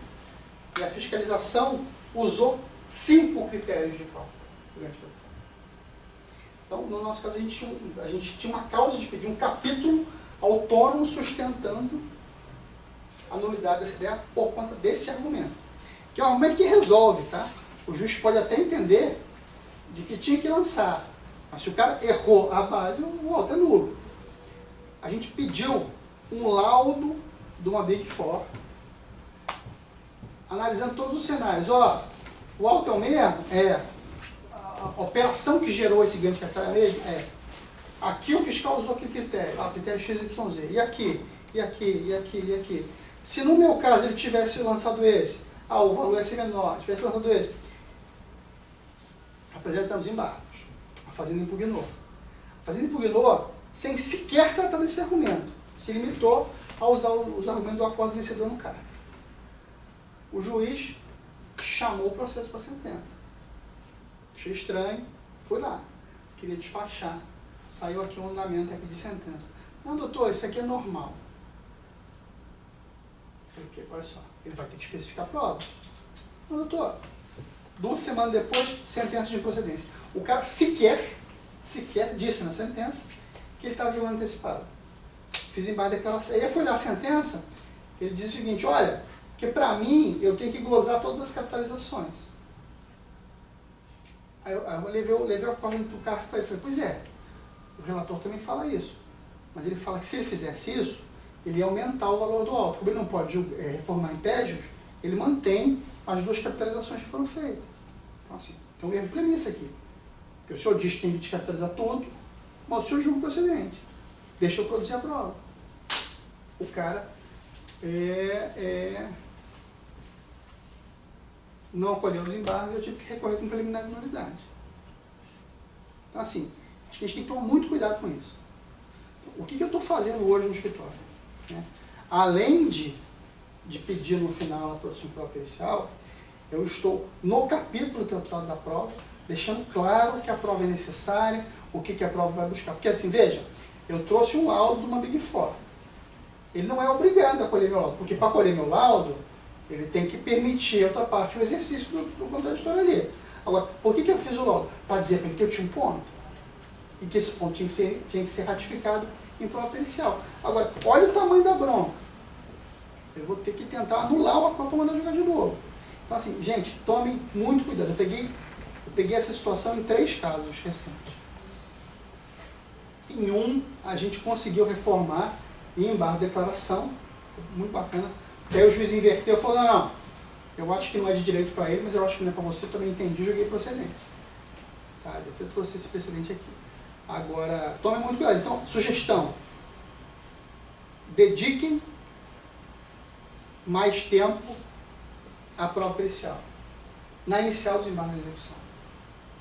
e a fiscalização usou 5 critérios de cálculo do ganho de capital. Então, no nosso caso, a gente tinha uma causa de pedir um capítulo autônomo sustentando a nulidade dessa ideia por conta desse argumento. Que é um argumento que resolve, tá? O juiz pode até entender de que tinha que lançar, mas se o cara errou a base, o auto é nulo. A gente pediu um laudo de uma Big Four, analisando todos os cenários. Ó, o auto é o mesmo? É. A operação que gerou esse ganho de capital é a mesma? É. Aqui o fiscal usou que critério? Critério XYZ. E aqui? E aqui? E aqui? E aqui? Se no meu caso ele tivesse lançado esse, o valor ia ser menor. Tivesse lançado esse, apresentamos embargos. A fazenda impugnou. A fazenda impugnou sem sequer tratar desse argumento. Se limitou a usar os argumentos do acordo vencedor no cara. O juiz chamou o processo para sentença. Achei estranho, fui lá. Queria despachar. Saiu aqui um andamento aqui de sentença. Não, doutor, isso aqui é normal. Eu falei, olha só, ele vai ter que especificar a prova. Não, doutor, 2 semanas depois, sentença de improcedência. O cara sequer disse na sentença que ele estava julgando antecipado. Fiz embaixo daquela... Aí eu fui olhar a sentença, ele disse o seguinte, olha, que para mim, eu tenho que glosar todas as capitalizações. Aí eu levei a corda do cara e falei, pois é, o relator também fala isso. Mas ele fala que se ele fizesse isso, ele ia aumentar o valor do auto. Como ele não pode reformar impédios, ele mantém as 2 capitalizações que foram feitas. Então, assim, tem um erro de premissa aqui. Porque o senhor diz que tem que descapitalizar tudo, mas o senhor julga o procedente. Deixa eu produzir a prova. O cara não acolheu os embargos, eu tive que recorrer com preliminar de nulidade. Então, assim, acho que a gente tem que tomar muito cuidado com isso. O que eu estou fazendo hoje no escritório? Né? Além de pedir no final a produção prova pericial, eu estou no capítulo que eu trato da prova, deixando claro que a prova é necessária, o que a prova vai buscar. Porque assim, veja, eu trouxe um laudo de uma Big Four. Ele não é obrigado a colher meu laudo, porque para colher meu laudo, ele tem que permitir a outra parte o exercício do contraditório ali. Agora, por que eu fiz o laudo? Para dizer para ele que eu tinha um ponto. E que esse ponto tinha que ser ratificado em prova pericial. Agora, olha o tamanho da bronca. Eu vou ter que tentar anular o acordo para mandar jogar de novo. Então, assim, gente, tomem muito cuidado. Eu peguei essa situação em 3 casos recentes. Em um, a gente conseguiu reformar em embargo de declaração. Foi muito bacana. Aí o juiz inverteu e falou, não, eu acho que não é de direito para ele, mas eu acho que não é para você, eu também entendi, joguei procedente. Tá, eu trouxe esse precedente aqui. Agora, tomem muito cuidado. Então, sugestão. Dediquem mais tempo à prova pericial. Na inicial dos embargos de execução.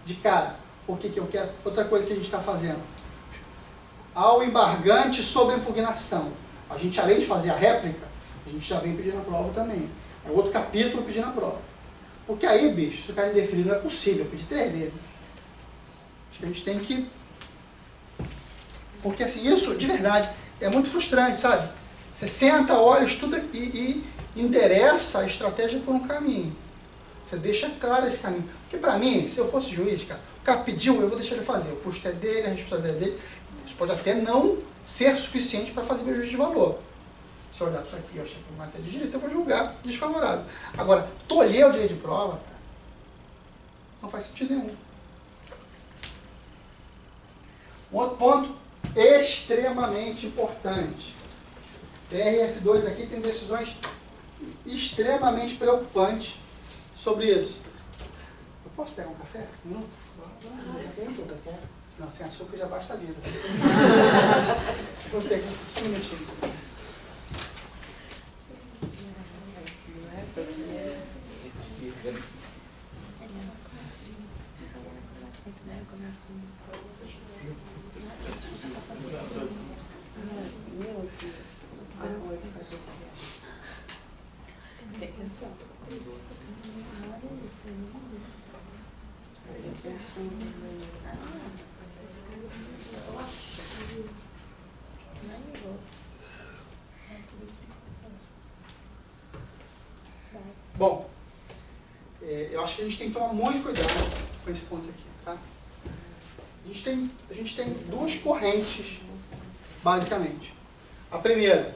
de cara. Por que que eu quero? Outra coisa que a gente está fazendo. Ao embargante sobre impugnação. A gente, além de fazer a réplica, a gente já vem pedindo a prova também. É outro capítulo pedindo a prova. Porque aí, bicho, se o cara indeferir, não é possível, eu pedi 3 vezes. Acho que a gente tem que... Porque assim, isso, de verdade, é muito frustrante, sabe? Você senta, olha, estuda e endereça a estratégia por um caminho. Você deixa claro esse caminho. Porque pra mim, se eu fosse juiz, cara, o cara pediu, eu vou deixar ele fazer. O custo é dele, a responsabilidade é dele. Isso pode até não ser suficiente para fazer meu juízo de valor. Se eu olhar isso aqui, eu achar que é matéria de direito, eu vou julgar desfavorável. Agora, tolher o direito de prova, cara, não faz sentido nenhum. Um outro ponto extremamente importante. TRF2 aqui tem decisões extremamente preocupantes sobre isso. Eu posso pegar um café? Um minuto? Sem açúcar, quer? Não, sem açúcar já basta a vida. Vou pegar um minutinho. Bom, eu acho que a gente tem que tomar muito cuidado com esse ponto aqui, tá? A gente tem 2 correntes, basicamente. A primeira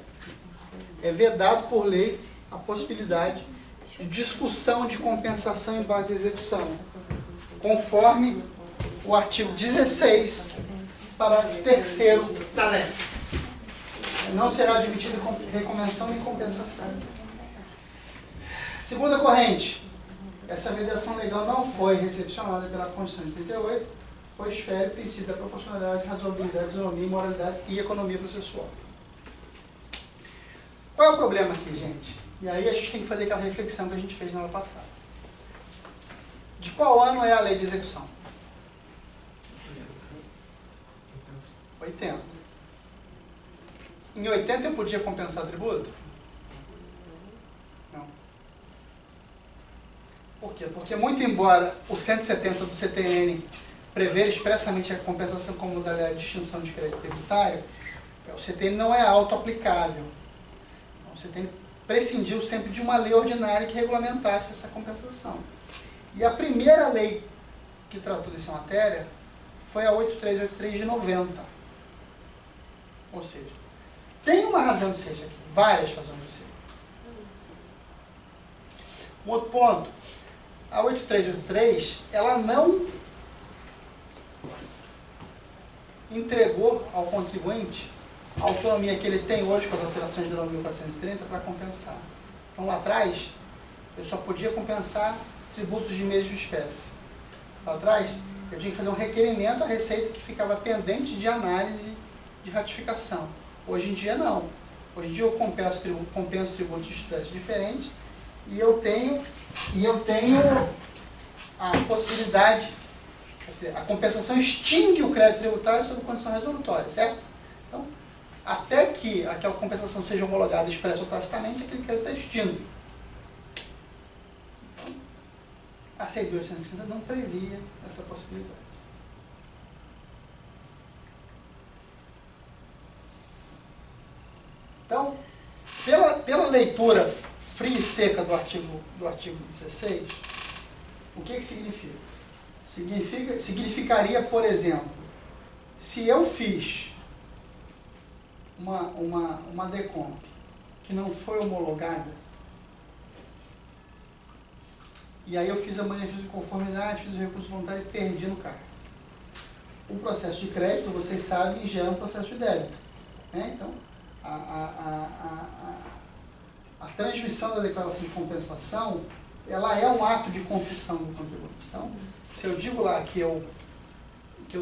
é vedado por lei a possibilidade de discussão de compensação em base de execução, conforme o artigo 16, parágrafo 3º da lei. Não será admitida recompensação nem compensação. Segunda corrente, essa vedação legal não foi recepcionada pela Constituição de 88, pois fere o princípio da proporcionalidade, razoabilidade, isonomia, moralidade e economia processual. Qual é o problema aqui, gente? E aí a gente tem que fazer aquela reflexão que a gente fez na aula passada. De qual ano é a lei de execução? 80. Em 80 eu podia compensar tributo? Não. Por quê? Porque muito embora o 170 do CTN prever expressamente a compensação como modalidade de extinção de crédito tributário, o CTN não é auto-aplicável. Então, o CTN prescindiu sempre de uma lei ordinária que regulamentasse essa compensação. E a primeira lei que tratou dessa matéria foi a 8383 de 90. Ou seja, tem uma razão de ser aqui, várias razões de ser. Um outro ponto, a 8383, ela não entregou ao contribuinte a autonomia que ele tem hoje com as alterações de 9.430 para compensar. Então lá atrás, eu só podia compensar tributos de mesma espécie. Lá atrás, eu tinha que fazer um requerimento à Receita que ficava pendente de análise de ratificação. Hoje em dia não. Hoje em dia eu compenso tributos de espécies diferentes e eu tenho a possibilidade, quer dizer, a compensação extingue o crédito tributário sob condição resolutória, certo? Então, até que aquela compensação seja homologada expressa ou tacitamente, aquele crédito está extinto. Então, a 6.830 não previa essa possibilidade. Então, pela leitura fria e seca do artigo 16, o que significa? Significaria, por exemplo, se eu fiz uma DECOMP que não foi homologada, e aí eu fiz a manifestação de conformidade, fiz o recurso voluntário e perdi no cargo. O processo de crédito, vocês sabem, gera um processo de débito, né? Então, a transmissão da declaração de compensação, ela é um ato de confissão do contribuinte. Então, se eu digo lá que eu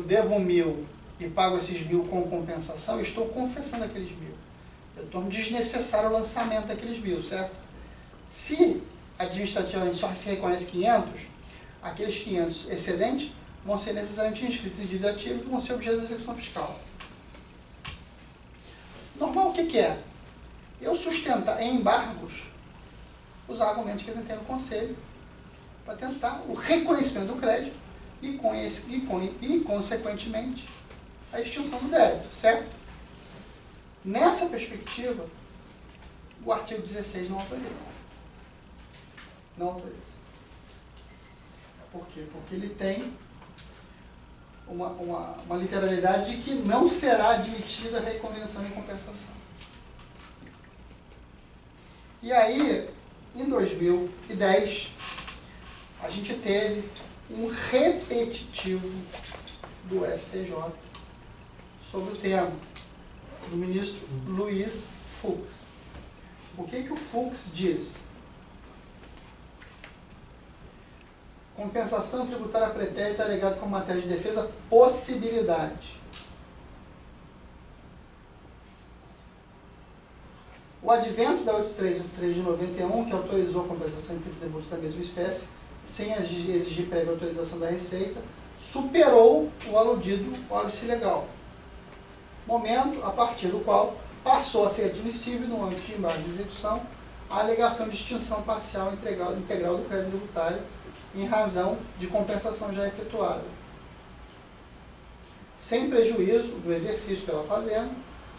devo 1.000 e pago esses 1.000 com compensação, eu estou confessando aqueles 1.000. Eu torno desnecessário o lançamento daqueles 1.000, certo? Se administrativamente só se reconhece 500, aqueles 500 excedentes vão ser necessariamente inscritos em dívida ativa e vão ser objeto da execução fiscal. Normal, o que é? Eu sustentar em embargos os argumentos que eu tentei no conselho para tentar o reconhecimento do crédito e, consequentemente, a extinção do débito, certo? Nessa perspectiva, o artigo 16 não autoriza. Não autoriza. Por quê? Porque ele tem uma literalidade de que não será admitida a reconvenção e compensação. E aí, em 2010, a gente teve um repetitivo do STJ sobre o tema do ministro Luiz Fux. O que o Fux diz? Compensação tributária pretérita alegada como matéria de defesa, possibilidade. O advento da 8383 de 91, que autorizou a compensação entre tributos da mesma espécie, sem exigir prévia autorização da Receita, superou o aludido óbice legal. Momento a partir do qual passou a ser admissível, no âmbito de embargo de execução, a alegação de extinção parcial integral do crédito tributário em razão de compensação já efetuada, sem prejuízo do exercício pela fazenda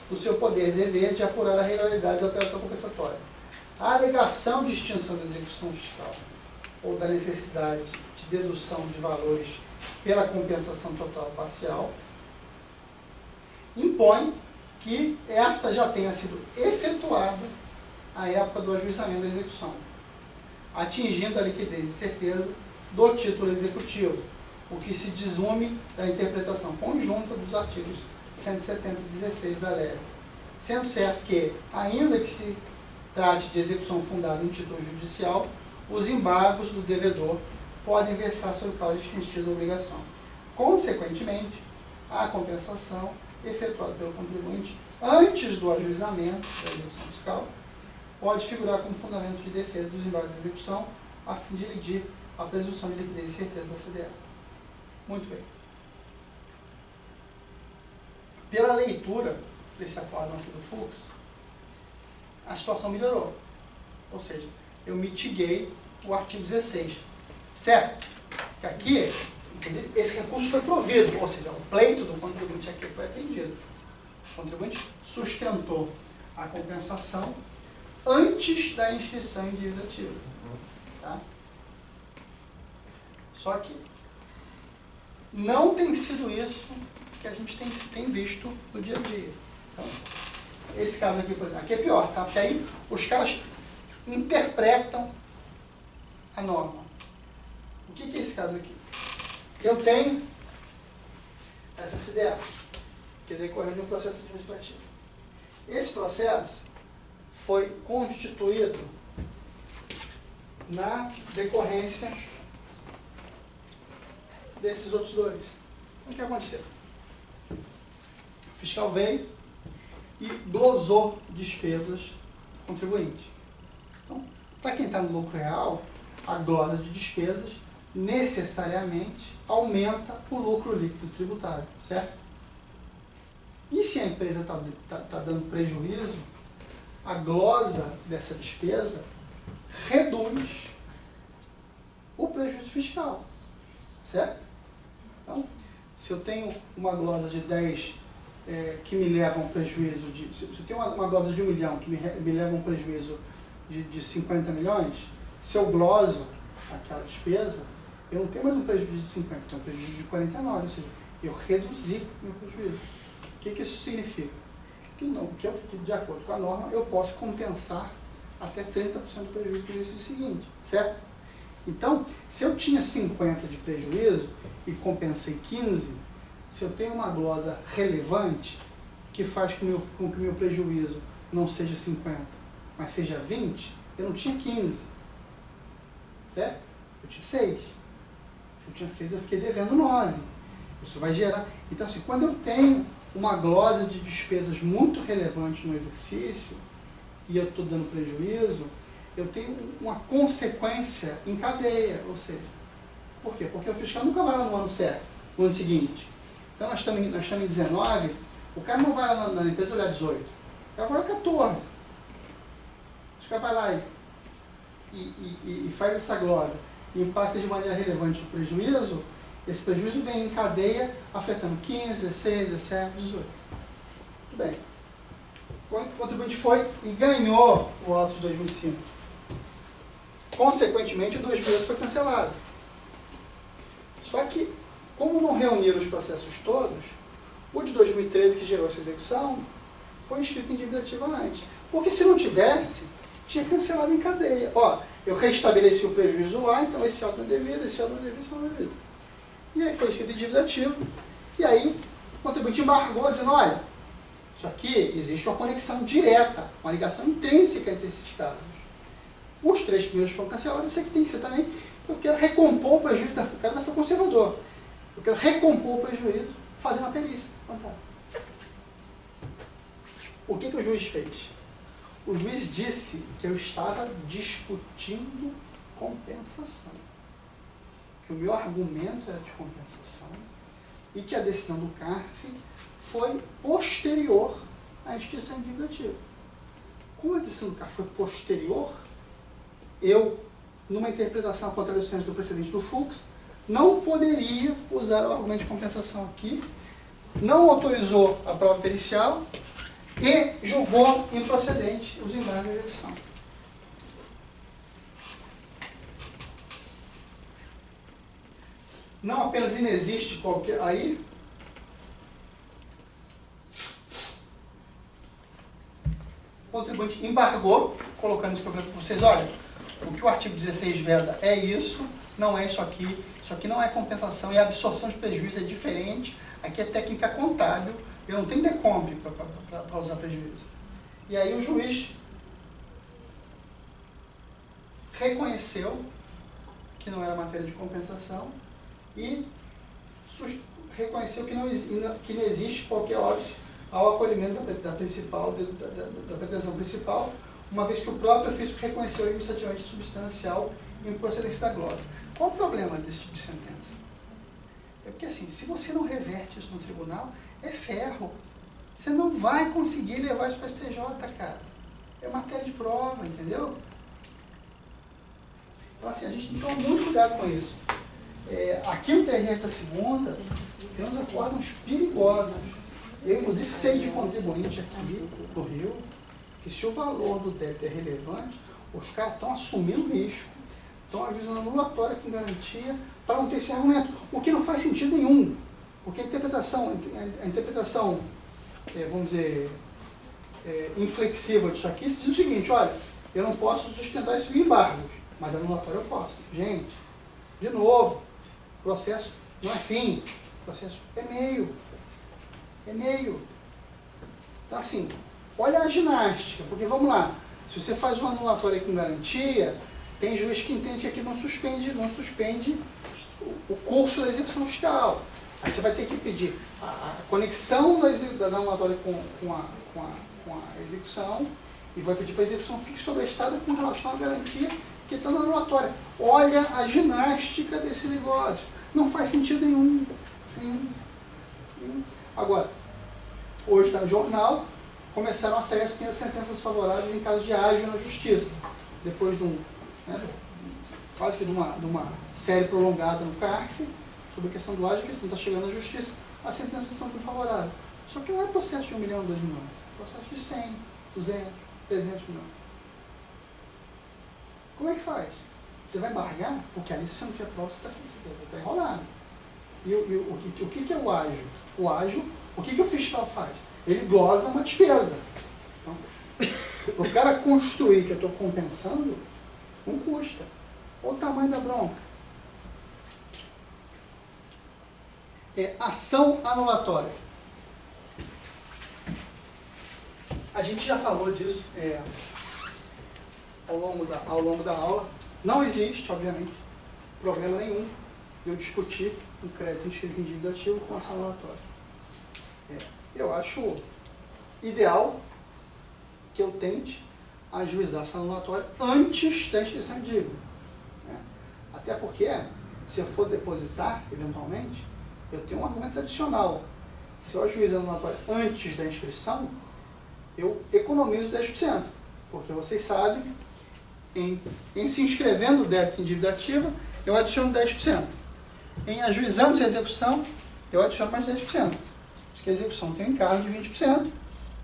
do seu poder e dever de apurar a regularidade da operação compensatória. A alegação de extinção da execução fiscal ou da necessidade de dedução de valores pela compensação total ou parcial impõe que esta já tenha sido efetuada à época do ajuizamento da execução, atingindo a liquidez e certeza do título executivo, o que se desume da interpretação conjunta dos artigos 170 e 16 da lei, sendo certo que, ainda que se trate de execução fundada em título judicial, os embargos do devedor podem versar sobre o causa extintiva da obrigação. Consequentemente, a compensação efetuada pelo contribuinte antes do ajuizamento da execução fiscal pode figurar como fundamento de defesa dos embargos de execução a fim de elidir a presunção de liquidez e certeza da CDE. Muito bem. Pela leitura desse acórdão aqui do Fux, a situação melhorou. Ou seja, eu mitiguei o artigo 16. Certo? Que aqui, inclusive, esse recurso foi provido, ou seja, o pleito do contribuinte aqui foi atendido. O contribuinte sustentou a compensação antes da inscrição em dívida ativa. Tá? Só que não tem sido isso que a gente tem visto no dia a dia. Então, esse caso aqui, por exemplo, aqui é pior, tá? Porque aí os caras interpretam a norma. O que é esse caso aqui? Eu tenho essa CDF, que decorreu de um processo administrativo. Esse processo foi constituído na decorrência desses outros dois. O que aconteceu? O fiscal veio e glosou despesas do contribuinte. Então, para quem está no lucro real, a glosa de despesas necessariamente aumenta o lucro líquido tributário, certo? E se a empresa está dando prejuízo, a glosa dessa despesa reduz o prejuízo fiscal, certo? Então, se eu tenho uma glosa de 10 que me leva a um prejuízo de... Se eu tenho uma glosa de 1 milhão que me leva a um prejuízo de 50 milhões, se eu gloso aquela despesa, eu não tenho mais um prejuízo de 50, eu tenho um prejuízo de 49, ou seja, eu reduzi meu prejuízo. O que isso significa? Que de acordo com a norma, eu posso compensar até 30% do prejuízo do exercício seguinte, certo? Então, se eu tinha 50 de prejuízo e compensei 15, se eu tenho uma glosa relevante que faz com que o meu prejuízo não seja 50, mas seja 20, eu não tinha 15, certo? Eu tinha 6. Se eu tinha 6, eu fiquei devendo 9. Isso vai gerar... Então, assim, quando eu tenho uma glosa de despesas muito relevante no exercício e eu estou dando prejuízo, eu tenho uma consequência em cadeia, ou seja, Por quê? Porque o fiscal nunca vai lá no ano certo, no ano seguinte. Então nós estamos em 19, o cara não vai lá na empresa olhar 18, o cara vai olhar 14. O cara vai lá e faz essa glosa e impacta de maneira relevante o prejuízo, esse prejuízo vem em cadeia afetando 15, 16, 17, 18. Tudo bem. O contribuinte foi e ganhou o auto de 2005. Consequentemente, o 2008 foi cancelado. Só que, como não reuniram os processos todos, o de 2013, que gerou essa execução, foi inscrito em dívida ativa antes. Porque se não tivesse, tinha cancelado em cadeia. Ó, eu restabeleci o prejuízo lá, então esse auto não é devido, esse auto não é devido, esse auto não é devido. E aí foi escrito em dívida ativa, e aí o contribuinte embargou, dizendo, olha, isso aqui existe uma conexão direta, uma ligação intrínseca entre esses casos. Os 3 primeiros foram cancelados, isso aqui tem que ser também. Eu quero recompor o prejuízo, o cara ainda foi conservador. Eu quero recompor o prejuízo, fazendo a perícia. O que o juiz fez? O juiz disse que eu estava discutindo compensação. Que o meu argumento era de compensação e que a decisão do CARF foi posterior à inscrição em dívida ativa. Como a decisão do CARF foi posterior, eu, numa interpretação à contradição do precedente do Fux, não poderia usar o argumento de compensação aqui, não autorizou a prova pericial e julgou improcedente os embargos da execução. Não apenas inexiste qualquer... Aí, o contribuinte embargou, colocando esse problema para vocês, olha, o que o artigo 16 veda é isso, não é isso aqui não é compensação e a absorção de prejuízo é diferente, aqui é técnica contábil, eu não tenho decomp para usar prejuízo. E aí o juiz reconheceu que não era matéria de compensação e reconheceu que não existe qualquer óbice ao acolhimento da pretensão principal, uma vez que o próprio ofício reconheceu administrativamente substancial improcedência da glória. Qual o problema desse tipo de sentença? É porque assim, se você não reverte isso no tribunal, é ferro. Você não vai conseguir levar isso para o STJ, cara. É matéria de prova, entendeu? Então assim, a gente tem que tomar muito cuidado com isso. Aqui no TRF da segunda, tem uns acórdãos perigosos. Eu, inclusive, sei de contribuinte aqui do Rio, que se o valor do débito é relevante, os caras estão assumindo risco, estão avisando anulatória com garantia para não ter esse argumento, o que não faz sentido nenhum, porque a interpretação vamos dizer, inflexível disso aqui, se diz o seguinte, olha, eu não posso sustentar isso em embargos, mas anulatória eu posso. Gente, de novo, processo não é fim, processo é meio. É meio. Então assim, olha a ginástica, porque vamos lá, se você faz uma anulatória com garantia, tem juiz que entende que aqui não suspende o curso da execução fiscal. Aí você vai ter que pedir a conexão da anulatória com a execução e vai pedir para a execução fique sobrestada com relação à garantia que está na anulatória. Olha a ginástica desse negócio. Não faz sentido nenhum. Agora, hoje está no jornal, começaram a sair as primeiras sentenças favoráveis em caso de ágio na justiça. Depois de quase que de uma série prolongada no CARF, sobre a questão do ágio, a questão está chegando à justiça, as sentenças estão bem favoráveis. Só que não é processo de 1 milhão, 2 milhões, é processo de 100, 200, 300 milhões. Como é que faz? Você vai embargar? Porque ali se você não tiver prova, você está enrolado. E o que é o ágio? O ágio, o que o fiscal faz? Ele glosa uma despesa. Então, o cara construir que eu estou compensando, não custa. Olha o tamanho da bronca. Ação anulatória. A gente já falou disso ao longo da aula. Não existe, obviamente, problema nenhum de eu discutir um crédito inscrito em dívida ativa com ação anulatória. Eu acho ideal que eu tente ajuizar essa anulatória antes da inscrição de dívida. Até porque, se eu for depositar, eventualmente, eu tenho um argumento adicional. Se eu ajuizar no notório antes da inscrição, eu economizo 10%. Porque vocês sabem, em se inscrevendo no débito em dívida ativa, eu adiciono 10%. Em ajuizando-se a execução, eu adiciono mais 10%. Porque a execução tem um encargo de 20%,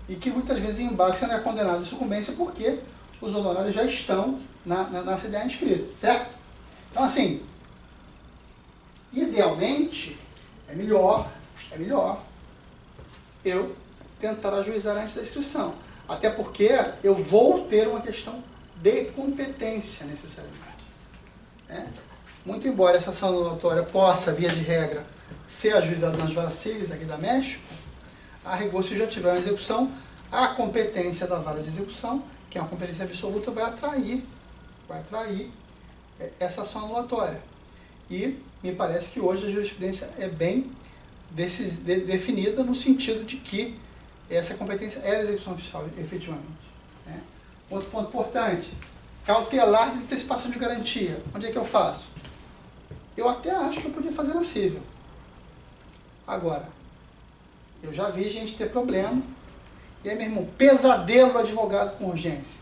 e que muitas vezes em embarque você não é condenado de sucumbência porque os honorários já estão na CDA inscrita, certo? Então, assim, idealmente, é melhor eu tentar ajuizar antes da inscrição. Até porque eu vou ter uma questão de competência, necessariamente. Né? Muito embora essa ação anulatória possa, via de regra, ser ajuizada nas varas cíveis aqui da México, a rigor, se já tiver uma execução, a competência da vara de execução, que é uma competência absoluta, vai atrair essa ação anulatória. E me parece que hoje a jurisprudência é bem definida no sentido de que essa competência é a execução fiscal, efetivamente. Né? Outro ponto importante, cautelar de antecipação de garantia. Onde é que eu faço? Eu até acho que eu podia fazer na cível. Agora, eu já vi gente ter problema, e aí, meu irmão, pesadelo do advogado com urgência.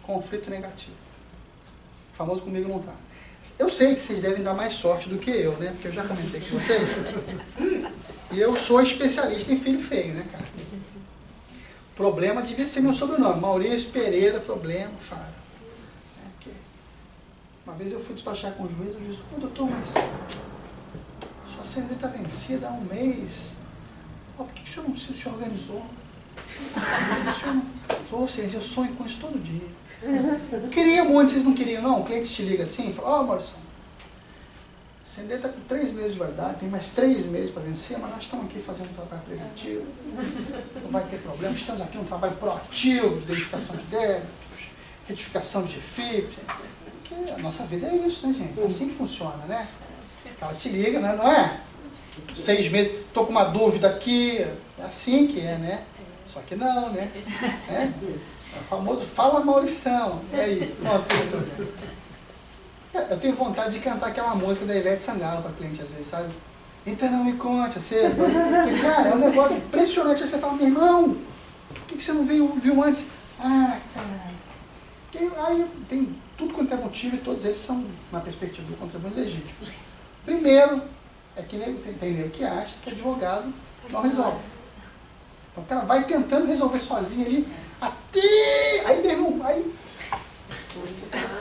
Conflito negativo. O famoso comigo não tá. Eu sei que vocês devem dar mais sorte do que eu, né? Porque eu já comentei com vocês. E eu sou especialista em filho feio, né, cara? Problema devia ser meu sobrenome. Maurício Pereira, problema, Faro. Uma vez eu fui despachar com o juiz disse, ô doutor, mas sua CND está vencida há um mês. Por que o senhor não se organizou? Eu sonho com isso todo dia. Queria muito, vocês não queriam não? O cliente te liga assim e fala, ó Maurício, a CND está com 3 meses de validade, tem mais 3 meses para vencer, mas nós estamos aqui fazendo um trabalho preventivo, não vai ter problema, estamos aqui num trabalho proativo de identificação de débitos, retificação de FIP, porque a nossa vida é isso, né, gente? É assim que funciona, né? Ela te liga, né? Não é? 6 meses, estou com uma dúvida aqui, é assim que é, né? Só que não, né? É o famoso fala Maurição. E aí? Eu tenho vontade de cantar aquela música da Ivete Sangalo para cliente às vezes, sabe? Então não me conte, vocês. Porque, cara, é um negócio impressionante. Você fala, meu irmão, por que você não viu antes? Ah, cara. Aí tem tudo quanto é motivo e todos eles são, na perspectiva do contribuinte, legítimos. Primeiro, é que tem nego que acha que advogado não resolve. Então o cara vai tentando resolver sozinho ali, até... Aí, meu irmão, aí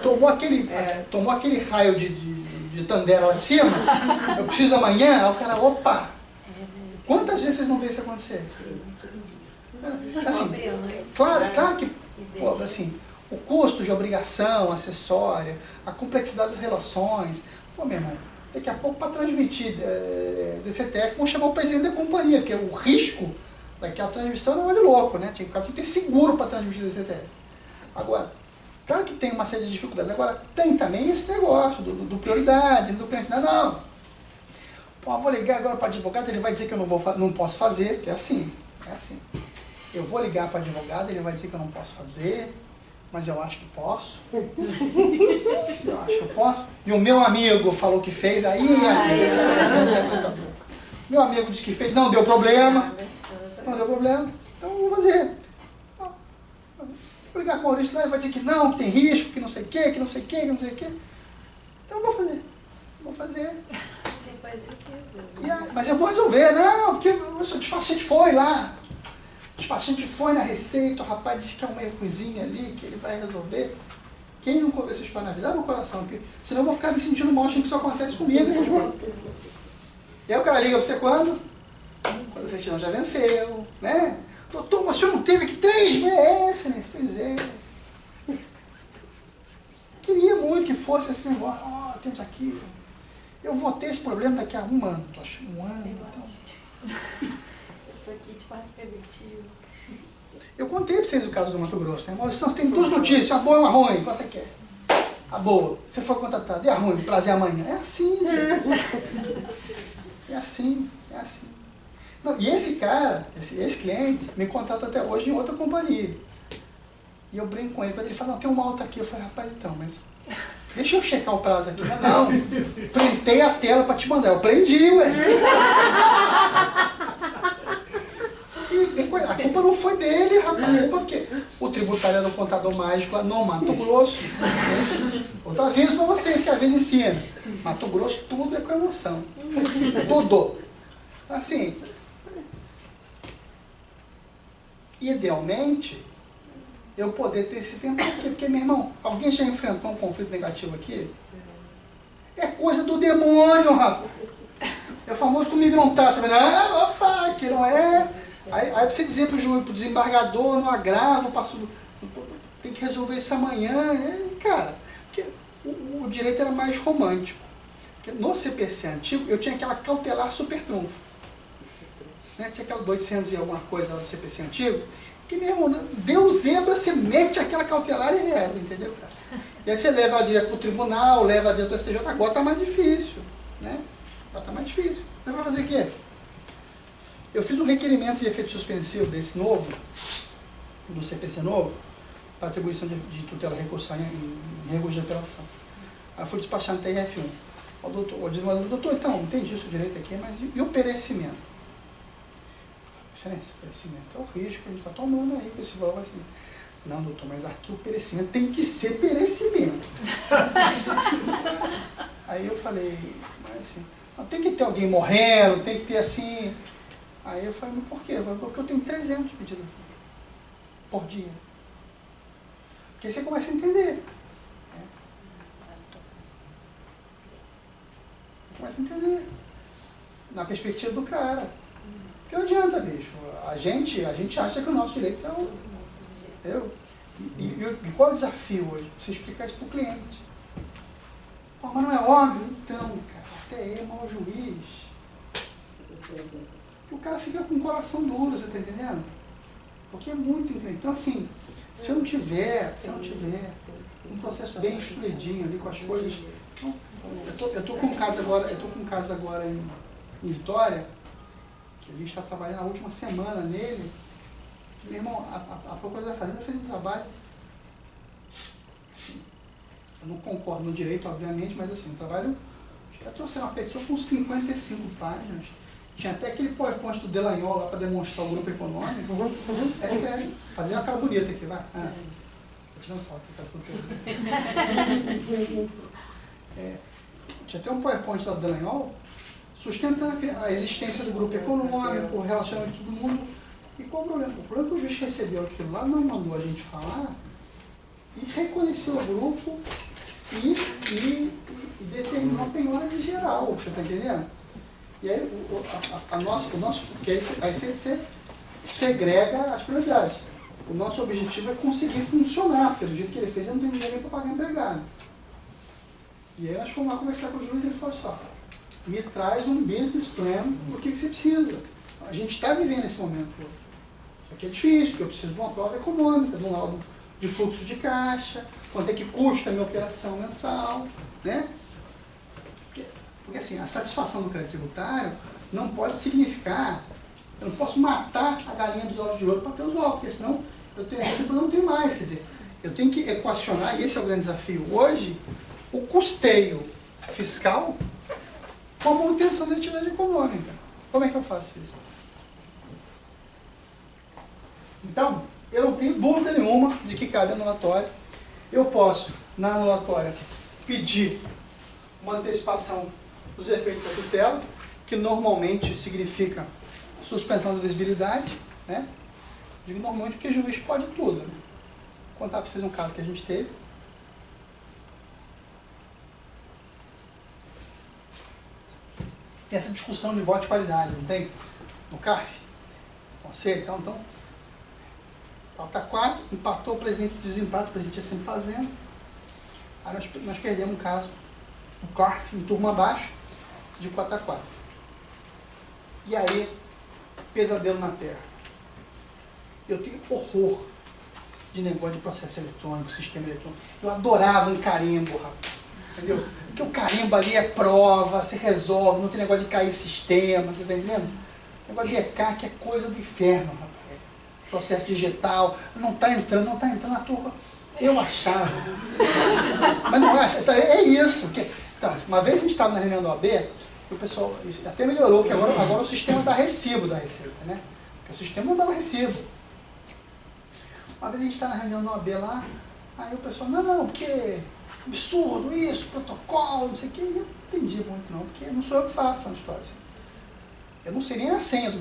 tomou aquele raio de Tandera lá de cima, eu preciso amanhã, aí o cara, opa! Quantas vezes vocês não veem isso acontecer? Assim, claro que, pô, assim, o custo de obrigação acessória, a complexidade das relações, pô, meu irmão, daqui a pouco para transmitir DCTF vão chamar o presidente da companhia, porque o risco daquela transmissão é um negócio de louco, né? Tinha que ter seguro para transmitir DCTF. Agora, claro que tem uma série de dificuldades. Agora, tem também esse negócio do prioridade, do cliente. Não. Pô, vou ligar agora para o advogado, ele vai dizer que eu não posso fazer, que é assim. Eu vou ligar para o advogado, ele vai dizer que eu não posso fazer, mas eu acho que posso. Eu acho que eu posso. E o meu amigo falou que fez, esse é meu amigo disse que fez, não deu problema. Não deu problema, então eu vou fazer. Vou ligar com o Maurício lá, ele vai dizer que não, que tem risco, que não sei o que, que não sei o que, que não sei o que. Então eu vou fazer. Mas eu vou resolver, não, porque o despachante foi lá. O despachante foi na Receita, o rapaz disse que é uma errozinha ali, que ele vai resolver. Quem não conversou isso na vida, dá no coração, porque senão eu vou ficar me sentindo mal, achando que isso acontece comigo. E aí o cara liga pra você quando? Quando a certidão já venceu, né? Doutor, mas o senhor não teve aqui 3 meses, né? Pois é. Queria muito que fosse esse negócio. Temos aqui. Eu vou ter esse problema daqui a 1 ano. Tô achando 1 ano. Então. Eu tô aqui de parte preventiva. Eu contei pra vocês o caso do Mato Grosso, né? Maurício, você tem 2 notícias, uma boa e uma ruim. Qual você quer? A boa. Você foi contratado. E a ruim? Prazer amanhã. É assim, gente. É assim. Não, e esse cara, esse cliente, me contrata até hoje em outra companhia. E eu brinco com ele, quando ele fala, não, tem uma alta aqui. Eu falei, rapaz, então, mas deixa eu checar o prazo aqui. Não, printei a tela para te mandar. Eu prendi, ué. E a culpa não foi dele, rapaz. A culpa porque o tributário era o contador mágico lá no Mato Grosso. Eu tô aviso para vocês que às vezes ensina. Mato Grosso, tudo é com emoção. Tudo. Assim, idealmente, eu poder ter esse tempo. Por quê? Porque, meu irmão, alguém já enfrentou um conflito negativo aqui? É coisa do demônio, rapaz. É o famoso comigo não tá, sabe? Não, opa, que não é. Aí você dizer pro juiz, pro desembargador, no agravo, tem que resolver isso amanhã. Cara, porque o direito era mais romântico. Porque no CPC antigo, eu tinha aquela cautelar super trunfo. Né? Tinha aquela 800 e alguma coisa lá do CPC antigo, que mesmo, deu zebra, você mete aquela cautelar e reza, entendeu, cara? E aí você leva ela direto para o tribunal, leva ela direto para o STJ, agora está mais difícil, né? Agora está mais difícil. Você vai fazer o quê? Eu fiz um requerimento de efeito suspensivo desse novo, do CPC novo, para atribuição de tutela recursal em recurso de apelação. Aí fui despachar no TRF1. O doutor, então, entendi isso direito aqui, mas e o perecimento? Excelência, o perecimento é o risco que a gente está tomando aí com esse valor assim. Não, doutor, mas aqui o perecimento tem que ser perecimento. Aí eu falei, mas assim, não, tem que ter alguém morrendo, tem que ter assim. Aí eu falei, mas por quê? Porque eu tenho 300 pedidos aqui, por dia. Porque aí você começa a entender. Né? Você começa a entender. Na perspectiva do cara. Porque não adianta, bicho. A gente acha que o nosso direito é o... Entendeu? E qual é o desafio hoje? Você explicar isso para o cliente. Pô, mas não é óbvio? Então, cara, até ele é mau juiz. Porque o cara fica com o coração duro, você está entendendo? Porque é muito incrível. Então, assim, se eu não tiver um processo bem instruidinho ali com as coisas... Então, eu tô com um caso agora em Vitória, que a gente está trabalhando a última semana nele. Meu irmão, a Procuradoria da Fazenda fez um trabalho, assim, eu não concordo no direito, obviamente, mas assim, um trabalho, eu trouxe uma petição com 55 páginas, tinha até aquele PowerPoint do Delanhol lá para demonstrar o grupo econômico, é sério, fazer uma cara bonita aqui, vai. Tô tirando foto, tá tudo. Tinha até um PowerPoint lá do Delanhol, sustentando a existência do grupo econômico, o relacionamento de todo mundo. E qual o problema? O problema é que o juiz recebeu aquilo lá, não mandou a gente falar, e reconheceu o grupo e determinou a penhora de geral, você está entendendo? E aí, aí você segrega as prioridades. O nosso objetivo é conseguir funcionar, porque do jeito que ele fez, eu não tenho dinheiro para pagar empregado. E aí nós fomos lá conversar com o juiz e ele falou assim, me traz um business plan do que você precisa. A gente está vivendo esse momento hoje. Só que é difícil, porque eu preciso de uma prova econômica, de um laudo de fluxo de caixa, quanto é que custa a minha operação mensal, né? Porque assim, a satisfação do crédito tributário não pode significar, eu não posso matar a galinha dos ovos de ouro para ter os ovos, porque senão eu não tenho mais. Quer dizer, eu tenho que equacionar, e esse é o grande desafio hoje, o custeio fiscal com a manutenção da atividade econômica. Como é que eu faço isso? Então, eu não tenho dúvida nenhuma de que cabe anulatória. Eu posso, na anulatória, pedir uma antecipação dos efeitos da tutela, que normalmente significa suspensão da exigibilidade, né? Digo normalmente porque o juiz pode tudo. Né? Vou contar para vocês um caso que a gente teve. Tem essa discussão de voto de qualidade, não tem? No CARF, conselho, então falta 4, empatou o presidente do desempate, o presidente ia sempre fazendo. Aí nós perdemos um caso, no CARF, em turma abaixo, de 4-4. E aí, pesadelo na terra. Eu tenho horror de negócio de processo eletrônico, sistema eletrônico. Eu adorava um carimbo, rapaz. Entendeu? Porque o carimbo ali é prova, se resolve, não tem negócio de cair sistema, você está entendendo? Negócio de ECAC é coisa do inferno, rapaz. Processo digital, não está entrando na turma. Eu achava. Mas não é isso. Então, uma vez a gente estava na reunião da OAB, o pessoal até melhorou, porque agora o sistema dá recibo da Receita, né? Porque o sistema não dava recibo. Uma vez a gente está na reunião da OAB lá, aí o pessoal, não, porque absurdo isso, protocolo, não sei o que. Eu não entendi muito não, porque não sou eu que faço na história. Eu não sei nem a senha do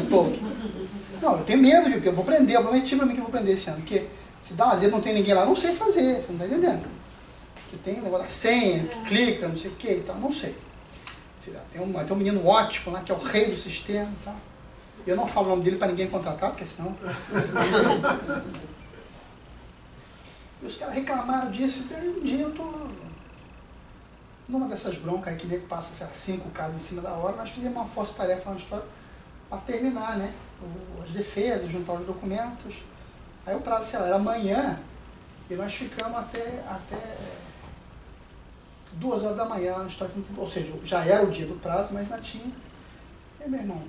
token. Não, eu tenho medo, porque eu vou prender, eu prometi pra mim que eu vou prender esse ano, porque se dá uma zero não tem ninguém lá, eu não sei fazer, você não tá entendendo? Que tem o negócio da senha, que clica, não sei o que e tal, não sei. Tem um menino ótimo lá, que é o rei do sistema e tal. Eu não falo o nome dele pra ninguém contratar, porque senão... E os caras reclamaram disso, e um dia eu tô numa dessas broncas aí que nego passa, sei lá, 5 casos em cima da hora, nós fizemos uma força-tarefa na história para terminar, né? As defesas, juntar os documentos. Aí o prazo, sei lá, era amanhã, e nós ficamos até 2 horas da manhã na história, ou seja, já era o dia do prazo, mas ainda tinha. E aí, meu irmão,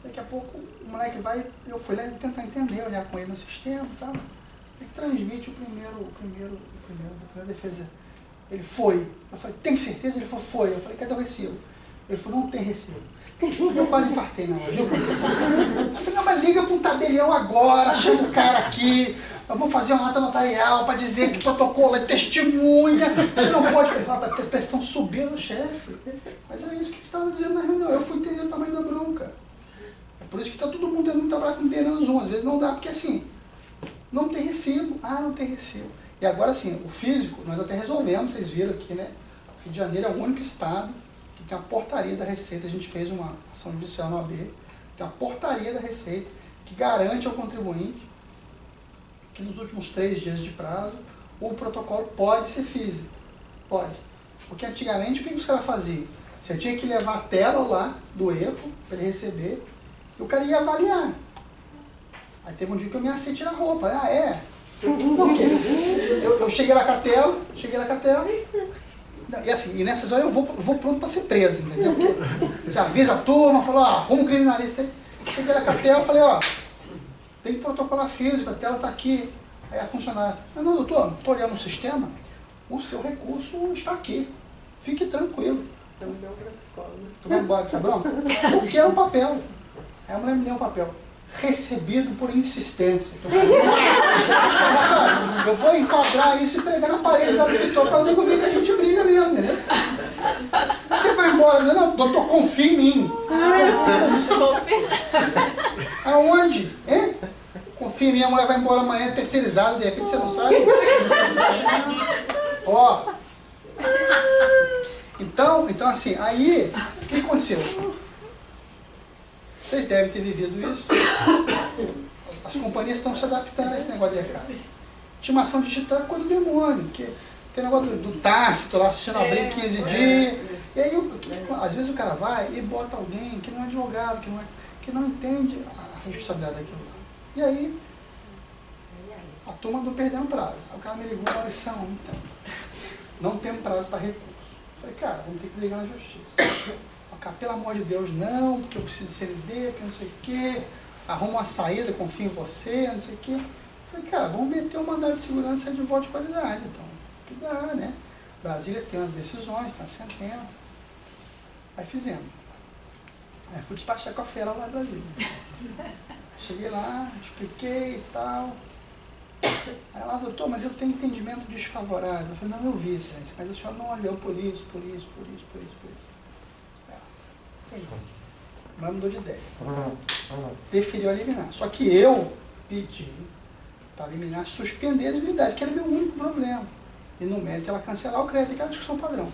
daqui a pouco o moleque vai, eu fui lá tentar entender, olhar com ele no sistema e tal. Ele transmite a primeira defesa. Ele foi. Eu falei, tem certeza? Ele falou, foi. Eu falei, cadê o recibo? Ele falou, não tem recibo. Eu quase infartei na hora. Eu falei, não, mas liga para um tabelião agora, chama o cara aqui, nós vamos fazer uma ata notarial para dizer que o protocolo é testemunha, você não pode falar, a pressão subiu no chefe. Mas é isso que estava dizendo na reunião, eu fui entender o tamanho da bronca. É por isso que está todo mundo tentando trabalhar com D-1, às vezes não dá, porque assim, não tem recibo. Ah, não tem recibo. E agora sim, o físico, nós até resolvemos, vocês viram aqui, né? Rio de Janeiro é o único estado que tem a portaria da Receita, a gente fez uma ação judicial no AB, tem a portaria da Receita que garante ao contribuinte que nos últimos 3 dias de prazo o protocolo pode ser físico. Pode. Porque antigamente o que os caras faziam? Você tinha que levar a tela lá do erro para ele receber e o cara ia avaliar. Aí teve um dia que eu me assei tirar a roupa. Ah, é? Por quê? Eu cheguei lá com a tela, e assim, e nessas horas eu vou pronto para ser preso, entendeu? Porque você avisa a turma, falou, arruma um criminalista aí. Cheguei lá com a tela, falei, ó, tem que protocolar físico, a tela está aqui. Aí a funcionária, não, doutor, estou olhando no sistema, o seu recurso está aqui, fique tranquilo. Tu vai embora com essa bronca? Eu quero um papel. Aí a mulher me deu um papel. Recebido por insistência. Eu vou enquadrar isso e pegar na parede da escritório para nego ver que a gente briga mesmo, entendeu? Você vai embora, não, doutor, confia em mim. Aonde? Hein? Confia em mim, a mulher vai embora amanhã, terceirizado, de repente você não sabe. Ó. Então assim, aí, o que aconteceu? Vocês devem ter vivido isso. As companhias estão se adaptando a esse negócio de recado. Intimação digital é coisa do demônio, porque tem negócio do tácito lá, se você não abrir 15 dias. E aí, às vezes o cara vai e bota alguém que não é advogado, que não entende a responsabilidade daquilo. E aí, a turma andou perdendo prazo. Aí o cara me ligou, Maurição, então, não tem prazo para recurso. Eu falei, cara, vamos ter que brigar na justiça. Cara, pelo amor de Deus, não, porque eu preciso de CLD, que não sei o quê, arruma uma saída, confio em você, não sei o quê. Falei, cara, vamos meter um mandado de segurança de voto de qualidade, então. Que dá, né? Brasília tem umas decisões, tem umas sentenças. Aí fizemos. Aí fui despachar com a feira lá em Brasília. Cheguei lá, expliquei e tal. Aí ela, doutor, mas eu tenho entendimento desfavorável. Eu falei, não, eu vi, excelência, mas a senhora não olhou por isso. Mas mudou de ideia. Preferiu eliminar. Só que eu pedi para eliminar, suspender as habilidades, que era meu único problema. E no mérito ela cancelar o crédito, aquela discussão padrão.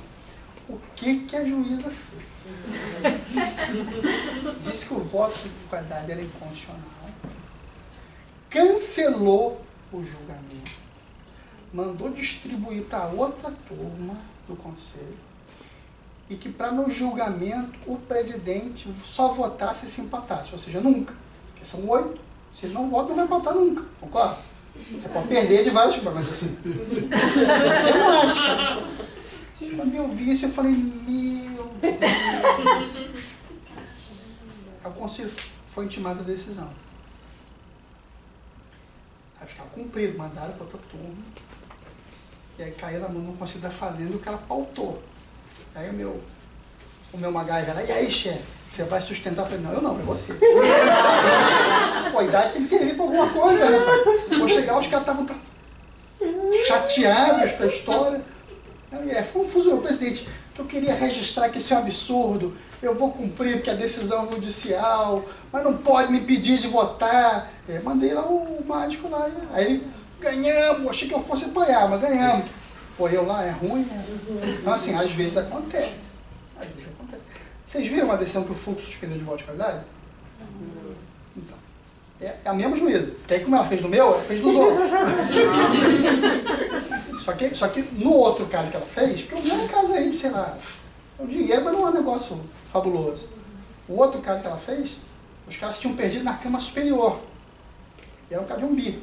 O que a juíza fez? Disse que o voto de qualidade era inconstitucional. Cancelou o julgamento. Mandou distribuir para outra turma do conselho. E que para no julgamento o presidente só votasse se empatasse, ou seja, nunca. Porque são 8, se ele não vota, não vai empatar nunca, concorda? Você pode perder de vários, mas assim, é matemática. Quando eu vi isso, eu falei, meu Deus. Aí o conselho foi intimado a decisão. Aí os caras, cumprido, mandaram para outra turma. E aí caiu na mão do conselho da fazenda e o cara pautou. Aí o meu MacGyver lá, e aí, chefe, você vai sustentar? Eu falei, não, eu não, é você. Pô, a idade tem que servir para alguma coisa, né? Vou chegar, os caras estavam chateados com a história. Foi um fuso, presidente, que eu queria registrar que isso é um absurdo, eu vou cumprir porque é decisão judicial, mas não pode me impedir de votar. Eu mandei lá o mágico lá, aí ele, ganhamos, achei que eu fosse apanhar, mas ganhamos. Foi eu lá, é ruim. Então assim, às vezes acontece. Às vezes acontece. Vocês viram uma decisão que o Fux suspendeu de voto de qualidade? Então, é a mesma juíza. Porque aí como ela fez no meu, ela fez nos outros. Só que no outro caso que ela fez, porque o meu caso aí, sei lá, é um dinheiro, mas não é um negócio fabuloso. O outro caso que ela fez, os caras tinham perdido na Câmara Superior. E era um caso de um bi.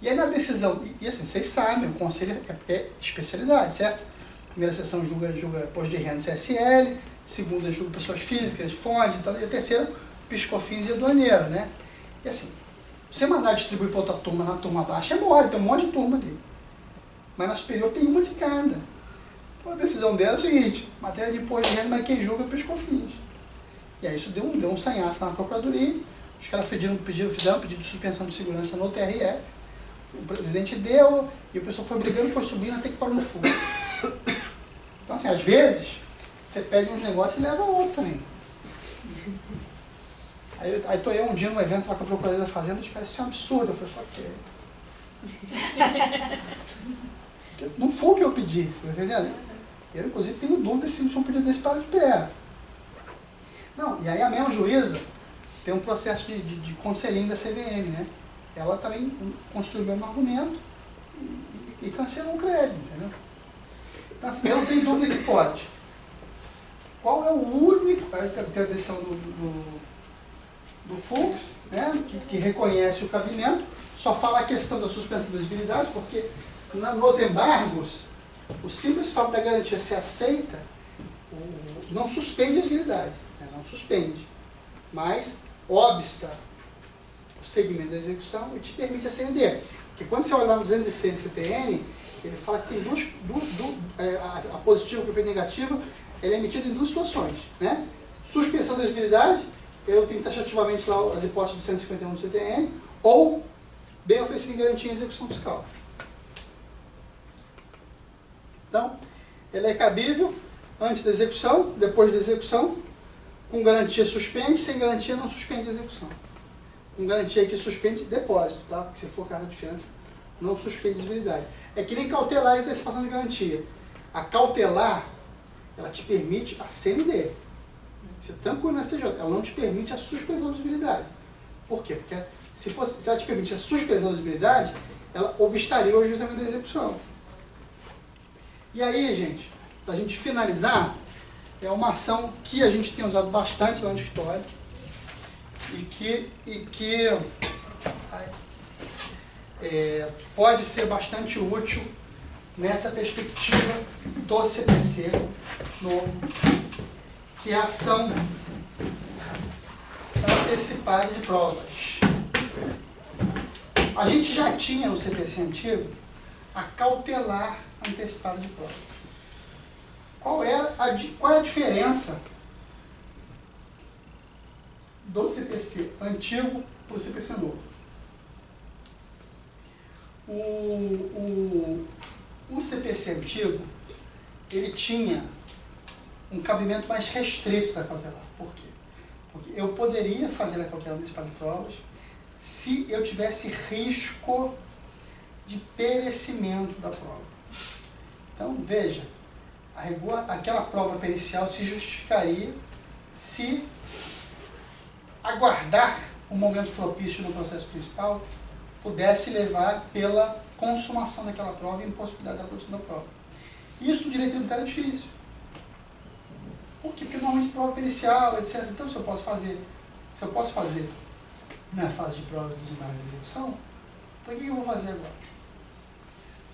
E aí na decisão, e assim, vocês sabem, o conselho é especialidade, certo? Primeira sessão julga imposto de renda CSL, segunda julga pessoas físicas, fonte, e a terceira, piscofins e aduaneiro, né? E assim, você mandar distribuir para outra turma na turma baixa é mole, tem um monte de turma ali. Mas na superior tem uma de cada. Então a decisão dela é o seguinte, matéria de imposto de renda, mas quem julga é piscofins. E aí isso deu um sanhaço na procuradoria, os caras fizeram um pedido de suspensão de segurança no TRF, o presidente deu, e o pessoal foi brigando, foi subindo até que parou no fogo. Então assim, às vezes, você pede uns negócios e leva outro também. Aí tô eu um dia num evento lá com a Procuradoria da Fazenda, os caras, isso é um absurdo. Eu falei, só que não foi o que eu pedi, você tá entendendo? Eu, inclusive, tenho dúvida se um pedido desse para de pé. Não, e aí a mesma juíza tem um processo de conselhinho da CVM, né? Ela também construiu o mesmo argumento e cancelou o crédito, entendeu? Então, assim, eu não tenho dúvida que pode. Qual é o único... Aí tem a decisão do Fux, né, que reconhece o cabimento, só fala a questão da suspensão da exigibilidade, porque nos embargos, o simples fato da garantia ser aceita não suspende a exigibilidade, né, não suspende, mas obsta o segmento da execução e te permite a CND. Porque quando você olhar no 206 do CTN, ele fala que tem a positiva e a negativa, ele é emitido em duas situações, né? Suspensão da exigibilidade, eu tenho taxativamente lá as hipóteses do 151 do CTN, ou bem oferecido em garantia em execução fiscal. Então, ele é cabível antes da execução, depois da execução, com garantia suspende, sem garantia não suspende a execução. Com garantia que suspende depósito, tá? Porque se for carta de fiança, não suspende a exigibilidade. É que nem cautelar e antecipação de garantia. A cautelar, ela te permite a CND. Você é tranquilo na STJ, ela não te permite a suspensão da exigibilidade. Por quê? Porque se ela te permite a suspensão da exigibilidade, ela obstaria o ajustamento da execução. E aí, gente, para a gente finalizar, é uma ação que a gente tem usado bastante lá no escritório e que pode ser bastante útil nessa perspectiva do CPC novo, que é a ação antecipada de provas. A gente já tinha no CPC antigo a cautelar antecipada de provas. Qual é a diferença do CPC antigo para o CPC novo? O CPC antigo, ele tinha um cabimento mais restrito da cautelar. Por quê? Porque eu poderia fazer a cautelar antecipada de provas se eu tivesse risco de perecimento da prova. Então, veja, aquela prova pericial se justificaria se aguardar o momento propício no processo principal pudesse levar pela consumação daquela prova e impossibilidade da produção da prova. Isso no direito tributário é difícil. Por quê? Porque normalmente prova pericial, etc. Então, se eu posso fazer na fase de prova dos embargos de execução, para que eu vou fazer agora?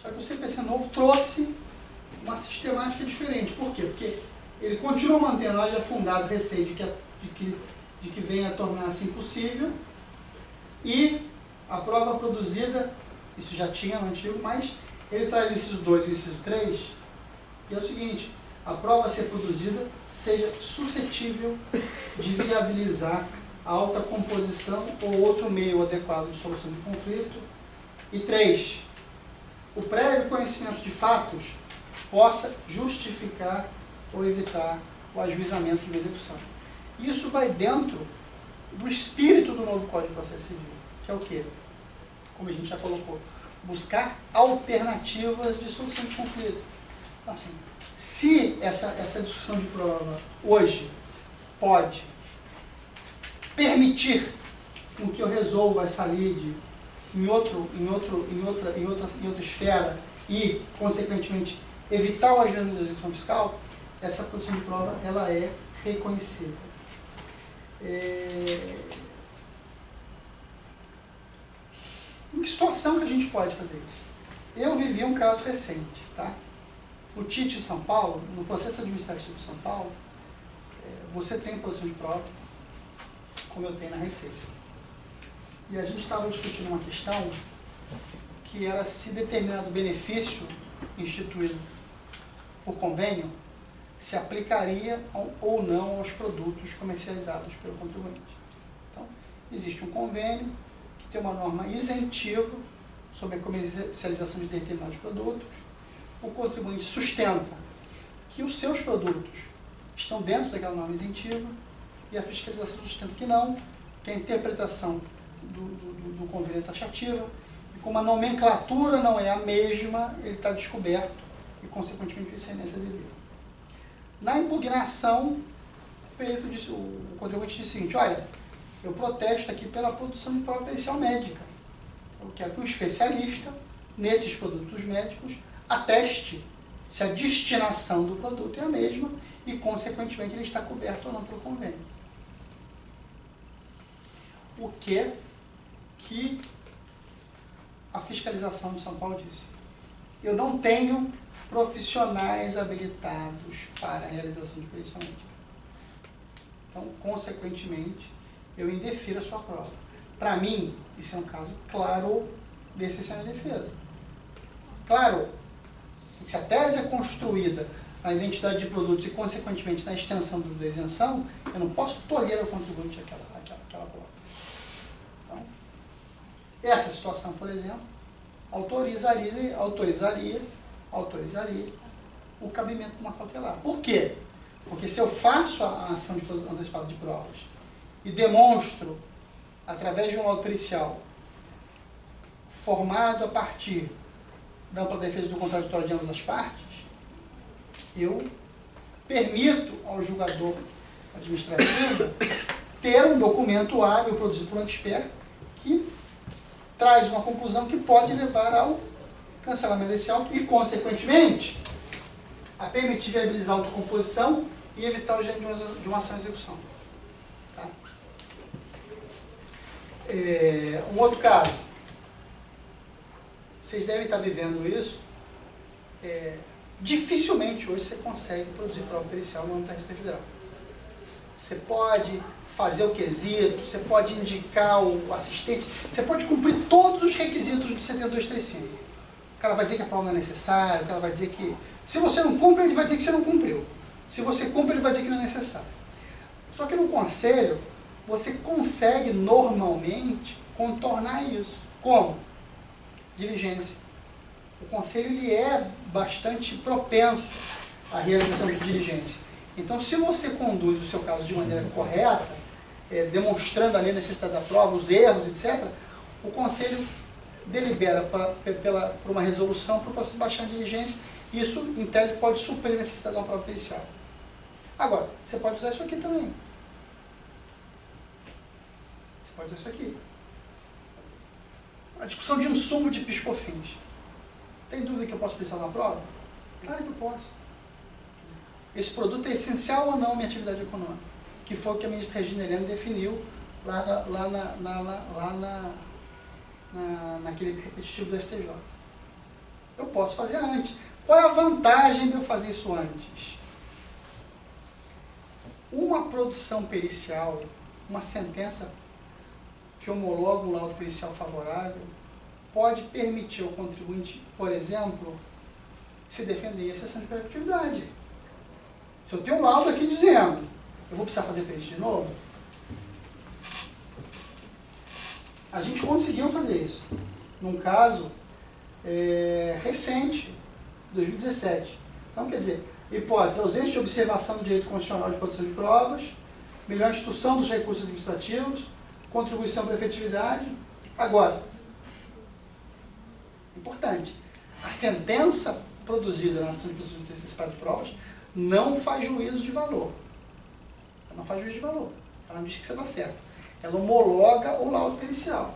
Só que o CPC novo trouxe uma sistemática diferente. Por quê? Porque ele continua mantendo lá já fundado o receio de que venha a tornar-se impossível e A prova produzida, isso já tinha no antigo, mas ele traz o inciso 2 e o inciso 3, que é o seguinte: a prova a ser produzida seja suscetível de viabilizar a alta composição ou outro meio adequado de solução de conflito. E 3, o prévio conhecimento de fatos possa justificar ou evitar o ajuizamento de uma execução. Isso vai dentro do espírito do novo Código de Processo Civil, que é o quê? Como a gente já colocou, buscar alternativas de solução de conflito. Então, assim, se essa discussão de prova hoje pode permitir com que eu resolva essa lide em outra esfera e, consequentemente, evitar o ajuizamento da execução fiscal, essa produção de prova ela é reconhecida. Em que situação que a gente pode fazer isso? Eu vivi um caso recente, tá? No TIT de São Paulo, no processo administrativo de São Paulo, você tem produção de prova, como eu tenho na Receita. E a gente estava discutindo uma questão que era se determinado benefício instituído por convênio se aplicaria ou não aos produtos comercializados pelo contribuinte. Então, existe um convênio que tem uma norma isentiva sobre a comercialização de determinados produtos. O contribuinte sustenta que os seus produtos estão dentro daquela norma isentiva e a fiscalização sustenta que não, que a interpretação do convênio é taxativa e como a nomenclatura não é a mesma, ele está descoberto e, consequentemente, o ICMS é devido. Na impugnação, o contribuinte diz o seguinte: olha, eu protesto aqui pela produção de prova pericial médica. Eu quero que um especialista nesses produtos médicos ateste se a destinação do produto é a mesma e, consequentemente, ele está coberto ou não pelo convênio. O que a fiscalização de São Paulo disse? Eu não tenho profissionais habilitados para a realização de perícia médica. Então, consequentemente, eu indefiro a sua prova. Para mim, isso é um caso claro de exceção de defesa. Claro, porque se a tese é construída na identidade de produtos e, consequentemente, na extensão da isenção, eu não posso tolher ao contribuinte aquela prova. Então, essa situação, por exemplo, autorizaria o cabimento de uma cautelar. Por quê? Porque se eu faço a ação de antecipada de provas e demonstro, através de um laudo pericial, formado a partir da ampla defesa do contraditório de ambas as partes, eu permito ao julgador administrativo ter um documento hábil produzido por um expert que traz uma conclusão que pode levar ao cancelamento desse auto e, consequentemente, a permitir viabilizar a autocomposição e evitar o gênero de uma ação de execução. Tá? Um outro caso. Vocês devem estar vivendo isso. Dificilmente hoje você consegue produzir prova pericial no âmbito da Receita Federal. Você pode fazer o quesito, você pode indicar o assistente, você pode cumprir todos os requisitos do 7235. O cara vai dizer que a prova não é necessária, o cara vai dizer que... Se você não cumpre, ele vai dizer que você não cumpriu. Se você cumpre, ele vai dizer que não é necessário. Só que no conselho, você consegue normalmente contornar isso. Como? Diligência. O conselho ele é bastante propenso à realização de diligência. Então, se você conduz o seu caso de maneira correta, demonstrando ali a necessidade da prova, os erros, etc., o conselho delibera por uma resolução para o processo de baixar a diligência. Isso, em tese, pode suprir a necessidade de uma prova pericial. Agora, você pode usar isso aqui também. Você pode usar isso aqui. A discussão de insumo de PIS/COFINS. Tem dúvida que eu posso periciar na prova? Claro que eu posso. Esse produto é essencial ou não à minha atividade econômica? Que foi o que a ministra Regina Helena definiu naquele repetitivo do STJ. Eu posso fazer antes. Qual é a vantagem de eu fazer isso antes? Uma produção pericial, uma sentença que homologa um laudo pericial favorável pode permitir ao contribuinte, por exemplo, se defender em exceção de produtividade. Se eu tenho um laudo aqui dizendo, eu vou precisar fazer perícia de novo, a gente conseguiu fazer isso. Num caso recente, 2017. Então, quer dizer, hipótese, ausência de observação do direito constitucional de produção de provas, melhor instituição dos recursos administrativos, contribuição para a efetividade. Agora, importante, a sentença produzida na ação de produção antecipada de provas não faz juízo de valor. Ela não faz juízo de valor. Ela não diz que você está certo. Ela homologa o laudo pericial.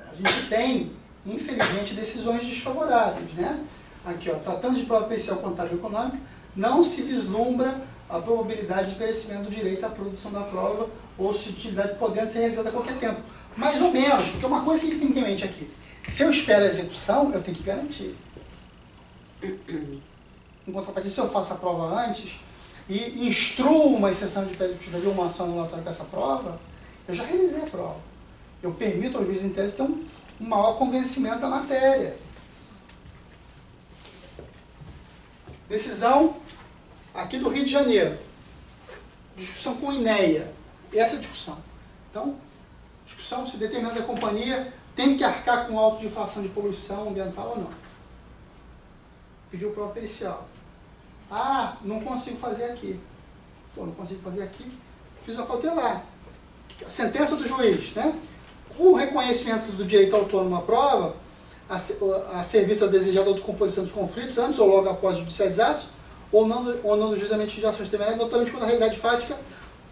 A gente tem, infelizmente, decisões desfavoráveis, né? Aqui, ó, tratando de prova pericial contábil e econômica, não se vislumbra a probabilidade de perecimento do direito à produção da prova ou sutilidade podendo ser realizada a qualquer tempo. Mais ou menos, porque uma coisa que a gente tem que ter em mente aqui, se eu espero a execução, eu tenho que garantir. Em contrapartida, se eu faço a prova antes e instruo uma exceção de perícia ou uma ação anulatória com essa prova, eu já realizei a prova. Eu permito ao juiz em tese ter um maior convencimento da matéria. Decisão aqui do Rio de Janeiro. Discussão com o INEA. Essa é a discussão. Então, discussão se determinada companhia tem que arcar com auto de infração de poluição ambiental ou não. Pediu prova pericial. Ah, não consigo fazer aqui. Pô, não consigo fazer aqui. Fiz uma cautelar. A sentença do juiz, né? O reconhecimento do direito autônomo à prova, a serviço da desejada autocomposição dos conflitos, antes ou logo após os judicializados, ou não do juizamento de ações temerárias, notamente quando a realidade fática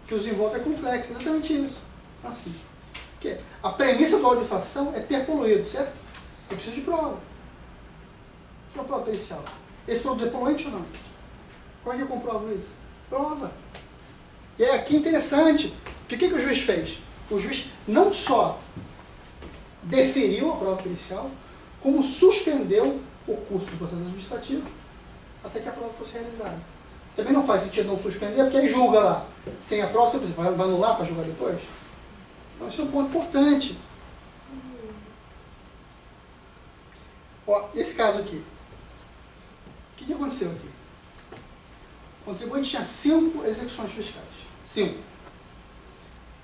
que os envolve é complexa. Exatamente isso. Assim. Porque a premissa do auto de infração é ter poluído, certo? Eu preciso de prova. Preciso de uma prova pericial. Esse produto é poluente ou não? Como é que eu comprovo isso? Prova. E aí aqui é interessante. O que o juiz fez? O juiz não só deferiu a prova pericial, como suspendeu o curso do processo administrativo até que a prova fosse realizada. Também não faz sentido não suspender, porque aí julga lá. Sem a prova, você vai anular para julgar depois? Então, isso é um ponto importante. Ó, esse caso aqui. O que aconteceu aqui? O contribuinte tinha 5 execuções fiscais. 5.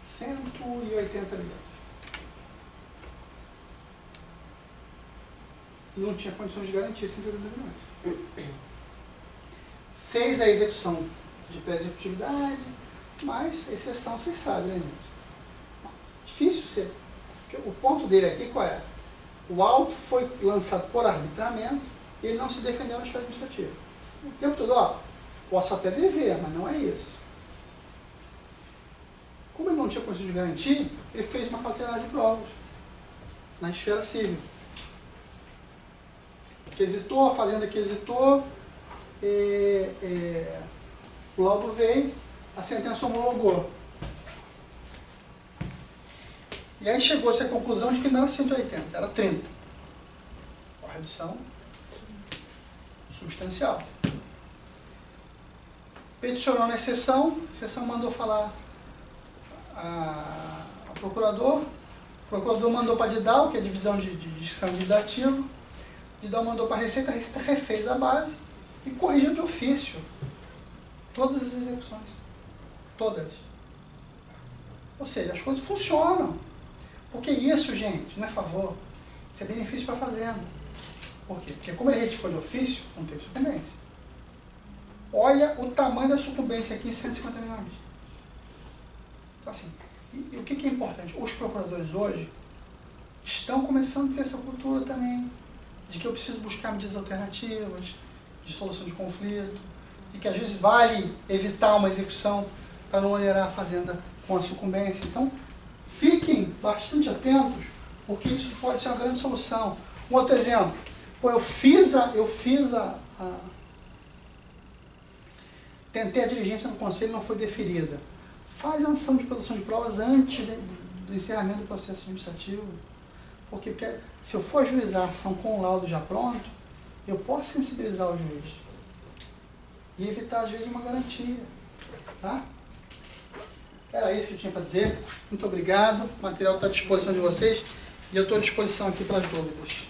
180 milhões. Não tinha condições de garantir 180 milhões. Fez a execução de pré-executividade, mas exceção, vocês sabem, né, gente? Difícil ser. Porque o ponto dele aqui qual é? O auto foi lançado por arbitramento e ele não se defendeu na esfera administrativa. O tempo todo, ó, posso até dever, mas não é isso. Como ele não tinha condição de garantir, ele fez uma cautelar de provas na esfera civil. Quesitou, a fazenda quesitou, o laudo veio, a sentença homologou. E aí chegou-se à conclusão de que não era 180, era 30. Uma redução substancial. Peticionou na exceção, a exceção mandou falar ao procurador, o procurador mandou para a DIDAL, que é a divisão de discussão administrativa, a DIDAL mandou para a Receita refez a base e corrigiu de ofício todas as execuções. Todas. Ou seja, as coisas funcionam. Porque isso, gente, não é favor, isso é benefício para a fazenda. Por quê? Porque como ele retificou de ofício, não teve sucumbência. Olha o tamanho da sucumbência aqui em 150 milhões. Então, assim, e o que é importante? Os procuradores hoje estão começando a ter essa cultura também, de que eu preciso buscar medidas alternativas, de solução de conflito, e que às vezes vale evitar uma execução para não onerar a fazenda com a sucumbência. Então, fiquem bastante atentos, porque isso pode ser uma grande solução. Um outro exemplo, pô, tentei a diligência no conselho e não foi deferida. Faz a ação de produção de provas antes do encerramento do processo administrativo. Porque se eu for ajuizar a ação com o laudo já pronto, eu posso sensibilizar o juiz. e evitar, às vezes, uma garantia. Tá? Era isso que eu tinha para dizer. Muito obrigado. O material está à disposição de vocês e eu estou à disposição aqui para as dúvidas.